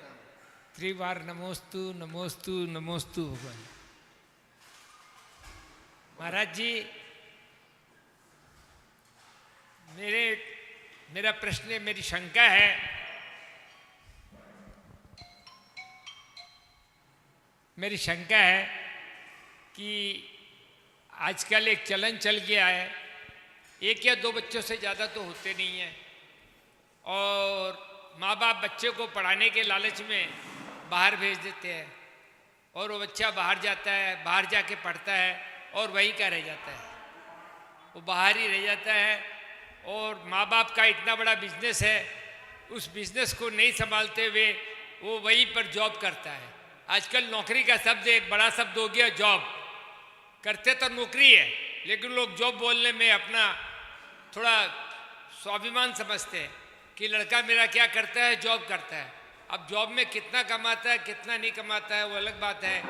त्रिवार नमोस्तु नमोस्तु नमोस्तु भगवान। महाराज जी, मेरे मेरा प्रश्न है, मेरी शंका है, मेरी शंका है कि आजकल एक चलन चल गया है, एक या दो बच्चों से ज़्यादा तो होते नहीं हैं, और माँ बाप बच्चे को पढ़ाने के लालच में बाहर भेज देते हैं, और वो बच्चा बाहर जाता है, बाहर जाके पढ़ता है और वहीं का रह जाता है, वो बाहर ही रह जाता है, और माँ बाप का इतना बड़ा बिजनेस है, उस बिजनेस को नहीं संभालते हुए वो वहीं पर जॉब करता है। आजकल नौकरी का शब्द एक बड़ा शब्द हो गया, जॉब। करते तो नौकरी है, लेकिन लोग जॉब बोलने में अपना थोड़ा स्वाभिमान समझते हैं कि लड़का मेरा क्या करता है, जॉब करता है। अब जॉब में कितना कमाता है कितना नहीं कमाता है वो अलग बात है,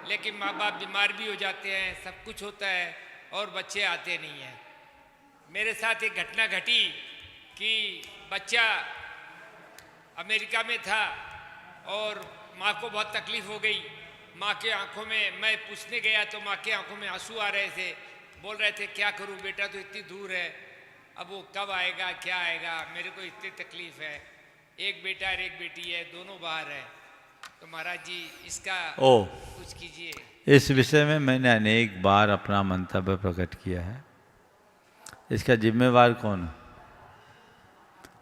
लेकिन माँ बाप बीमार भी हो जाते हैं, सब कुछ होता है और बच्चे आते नहीं हैं। मेरे साथ एक घटना घटी कि बच्चा अमेरिका में था और माँ को बहुत तकलीफ़ हो गई। माँ के आंखों में, मैं पूछने गया तो माँ के आंखों में आंसू आ रहे थे, बोल रहे थे क्या करूँ बेटा तो इतनी दूर है, अब वो कब आएगा क्या आएगा, मेरे को इतनी तकलीफ़ है। एक बेटा और एक बेटी है, दोनों बाहर है, तो महाराज जी इसका कुछ कीजिए। इस विषय में मैंने अनेक बार अपना मंतव्य प्रकट किया है। इसका जिम्मेवार कौन है?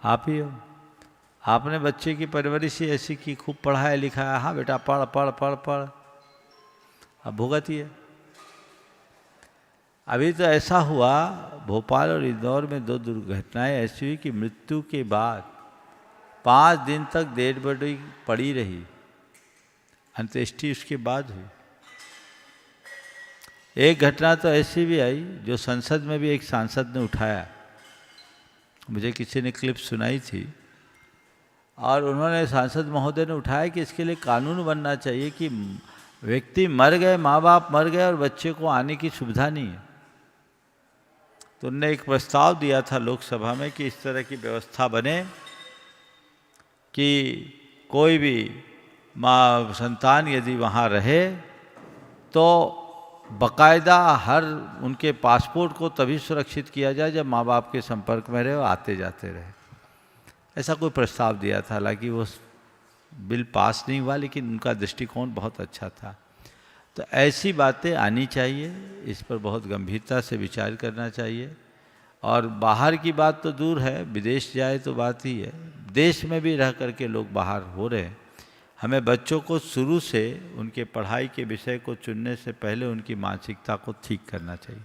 आप ही हो। आपने बच्चे की परवरिश ही ऐसी की, खूब पढ़ाया लिखाया, हाँ बेटा पढ़ पढ़ पढ़ पढ़, अब भुगतिए। अभी तो ऐसा हुआ, भोपाल और इंदौर में 2 दुर्घटनाएं ऐसी हुई कि मृत्यु के बाद 5 दिन तक डेड बॉडी पड़ी रही, अंत्येष्टि उसके बाद हुई। एक घटना तो ऐसी भी आई जो संसद में भी एक सांसद ने उठाया, मुझे किसी ने क्लिप सुनाई थी, और उन्होंने सांसद महोदय ने उठाया कि इसके लिए कानून बनना चाहिए कि व्यक्ति मर गए, माँ बाप मर गए और बच्चे को आने की सुविधा नहीं है। तो उन्होंने एक प्रस्ताव दिया था लोकसभा में कि इस तरह की व्यवस्था बने कि कोई भी माँ संतान यदि वहाँ रहे तो बाकायदा हर उनके पासपोर्ट को तभी सुरक्षित किया जाए जब माँ बाप के संपर्क में रहे और आते जाते रहे। ऐसा कोई प्रस्ताव दिया था, हालांकि वो बिल पास नहीं हुआ, लेकिन उनका दृष्टिकोण बहुत अच्छा था। तो ऐसी बातें आनी चाहिए, इस पर बहुत गंभीरता से विचार करना चाहिए। और बाहर की बात तो दूर है, विदेश जाए तो बात ही है, देश में भी रह करके लोग बाहर हो रहे हैं। हमें बच्चों को शुरू से उनके पढ़ाई के विषय को चुनने से पहले उनकी मानसिकता को ठीक करना चाहिए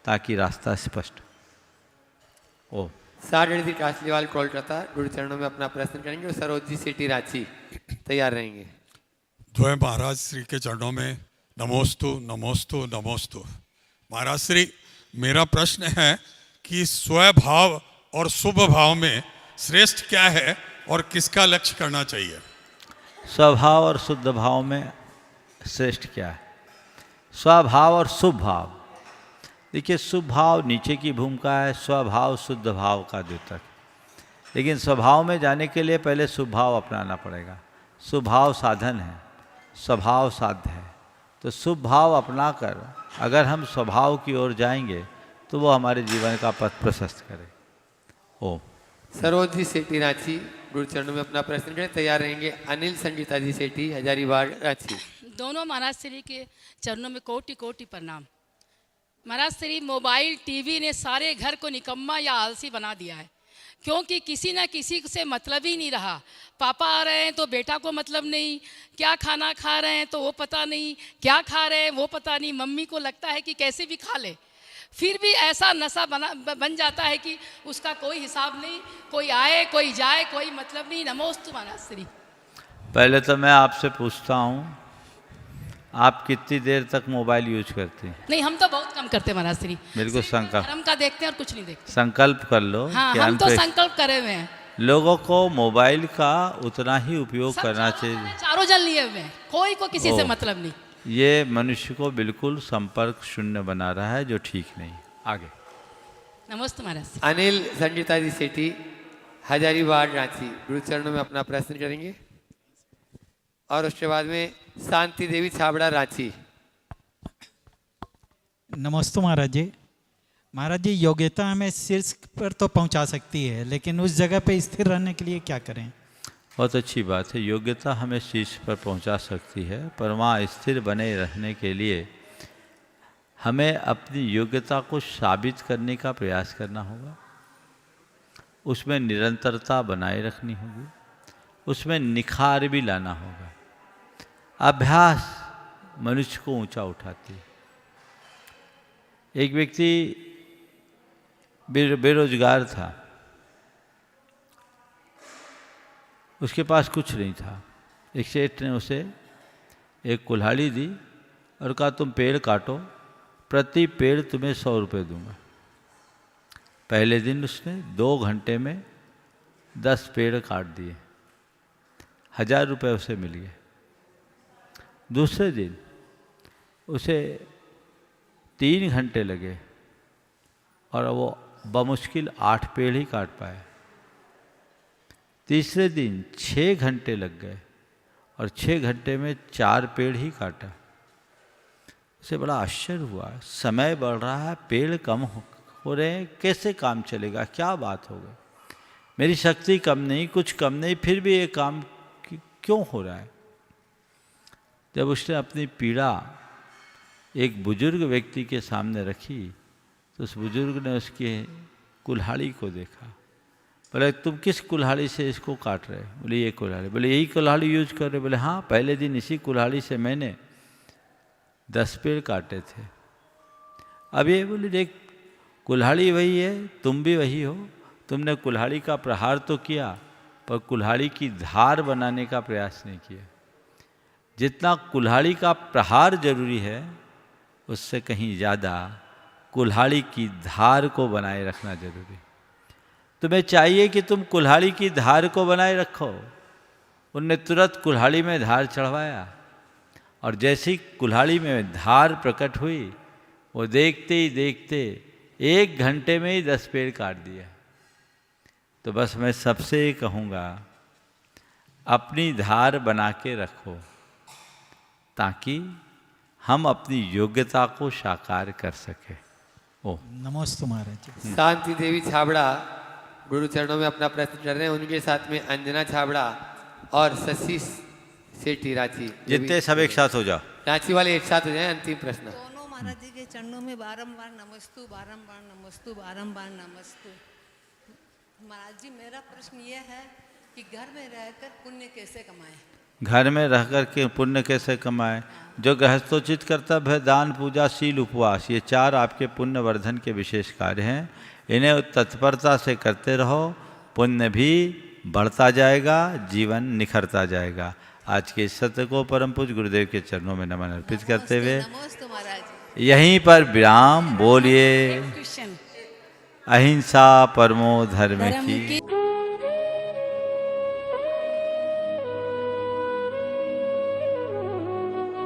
ताकि रास्ता स्पष्ट हो। साठ रणधीर कासलीवाल कोलकाता गुरु चरणों में अपना प्रश्न करेंगे और सरोजी सेठी रांची तैयार रहेंगे। द्वय महाराज श्री के चरणों में नमोस्तु नमोस्तु नमोस्तु। महाराज श्री, मेरा प्रश्न है कि स्वभाव और शुभ भाव में श्रेष्ठ क्या है और किसका लक्ष्य करना चाहिए? स्वभाव और शुद्ध भाव में श्रेष्ठ क्या है? स्वभाव और शुभ भाव। देखिए, शुभ भाव नीचे की भूमिका है, स्वभाव शुद्ध भाव का द्योतक। लेकिन स्वभाव में जाने के लिए पहले शुभ भाव अपनाना पड़ेगा। शुभ भाव साधन है, स्वभाव साध्य है। तो शुभ भाव अपनाकर अगर हम स्वभाव की ओर जाएंगे तो वो हमारे जीवन का पथ प्रशस्त करे। ओम। सरोजी सेठी रांची गुरु चरणों में अपना प्रश्न करें, तैयार रहेंगे। अनिल संगीता जी सेठी हजारीबाग रांची। दोनों महाराज श्री के चरणों में कोटि कोटि प्रणाम। महाराज श्री, मोबाइल टीवी ने सारे घर को निकम्मा या आलसी बना दिया है, क्योंकि किसी ना किसी से मतलब ही नहीं रहा। पापा आ रहे हैं तो बेटा को मतलब नहीं, क्या खाना खा रहे हैं तो वो पता नहीं, क्या खा रहे हैं वो पता नहीं। मम्मी को लगता है कि कैसे भी खा ले, फिर भी ऐसा नशा बन जाता है कि उसका कोई हिसाब नहीं, कोई आए कोई जाए कोई मतलब नहीं। नमोस्तु महाराज श्री। पहले तो मैं आपसे पूछता हूँ, आप कितनी देर तक मोबाइल यूज करते हैं? नहीं, हम तो बहुत कम करते हैं महाराज श्री। बिल्कुल संकल्प, धर्म का देखते हैं और कुछ नहीं देखते। संकल्प कर लो। हाँ, हम तो संकल्प करे हुए हैं। लोगों को मोबाइल का उतना ही उपयोग करना चाहिए। चारों जन लिए हुए हैं, कोई को किसी से मतलब नहीं। ये मनुष्य को बिल्कुल संपर्क शून्य बना रहा है, जो ठीक नहीं। आगे। नमस्ते महाराज। अनिल संगीता जी सेठी हजारीबाग रांची गुरु चरणों में अपना प्रश्न करेंगे और उसके बाद में शांति देवी छाबड़ा रांची। नमस्ते महाराज जी। महाराज जी, योग्यता हमें शीर्ष पर तो पहुंचा सकती है, लेकिन उस जगह पे स्थिर रहने के लिए क्या करें? बहुत अच्छी बात है। योग्यता हमें शीर्ष पर पहुंचा सकती है, पर वहाँ स्थिर बने रहने के लिए हमें अपनी योग्यता को साबित करने का प्रयास करना होगा, उसमें निरंतरता बनाए रखनी होगी, उसमें निखार भी लाना होगा। अभ्यास मनुष्य को ऊंचा उठाती है। एक व्यक्ति बेरोजगार था, उसके पास कुछ नहीं था। एक सेठ ने उसे एक कुल्हाड़ी दी और कहा तुम पेड़ काटो, प्रति पेड़ तुम्हें 100 रुपये दूंगा। पहले दिन उसने 2 घंटे में 10 पेड़ काट दिए, 1000 रुपये उसे मिल गए। दूसरे दिन उसे 3 घंटे लगे और वो बमुश्किल 8 पेड़ ही काट पाया। तीसरे दिन 6 घंटे लग गए और 6 घंटे में 4 पेड़ ही काटा। उसे बड़ा आश्चर्य हुआ, समय बढ़ रहा है, पेड़ कम हो रहे हैं, कैसे काम चलेगा, क्या बात हो गई, मेरी शक्ति कम नहीं, कुछ कम नहीं, फिर भी ये काम क्यों हो रहा है। जब उसने अपनी पीड़ा एक बुजुर्ग व्यक्ति के सामने रखी तो उस बुजुर्ग ने उसकी कुल्हाड़ी को देखा। बोले तुम किस कुल्हाड़ी से इसको काट रहे? बोले ये कुल्हाड़ी। बोले यही कुल्हाड़ी यूज कर रहे? बोले हाँ, पहले दिन इसी कुल्हाड़ी से मैंने 10 पेड़ काटे थे। अब ये बोले देख, कुल्हाड़ी वही है, तुम भी वही हो, तुमने कुल्हाड़ी का प्रहार तो किया पर कुल्हाड़ी की धार बनाने का प्रयास नहीं किया। जितना कुल्हाड़ी का प्रहार जरूरी है, उससे कहीं ज़्यादा कुल्हाड़ी की धार को बनाए रखना जरूरी। तुम्हें चाहिए कि तुम कुल्हाड़ी की धार को बनाए रखो। उनने तुरंत कुल्हाड़ी में धार चढ़वाया और जैसी कुल्हाड़ी में धार प्रकट हुई, वो देखते ही देखते 1 घंटे में ही 10 पेड़ काट दिया। तो बस मैं सबसे कहूँगा, अपनी धार बना के रखो ताकि हम अपनी योग्यता को साकार कर सके। ओ नमस्ते महाराज जी। शांति देवी छाबड़ा गुरु चरणों में अपना प्रश्न कर रहे हैं, उनके साथ में अंजना छाबड़ा और शशि सेठी रांची। जितने सब एक साथ हो जाओ, रांची वाले एक साथ हो जाए। अंतिम प्रश्न। दोनों महाराज जी के चरणों में बारंबार नमस्तु, बारंबार नमस्तु, बारंबार नमस्तु। महाराज जी, मेरा प्रश्न ये है कि घर में रहकर पुण्य कैसे कमाएं? घर में रहकर के पुण्य कैसे कमाएं? जो गृहस्थोचित कर्तव्य है, दान, पूजा, शील, उपवास, ये 4 आपके पुण्य वर्धन के विशेष कार्य हैं। इन्हें तत्परता से करते रहो, पुण्य भी बढ़ता जाएगा, जीवन निखरता जाएगा। आज के इस सत्य को परम पूज्य गुरुदेव के चरणों में नमन अर्पित करते हुए यहीं पर विराम। बोलिए अहिंसा परमो धर्म की।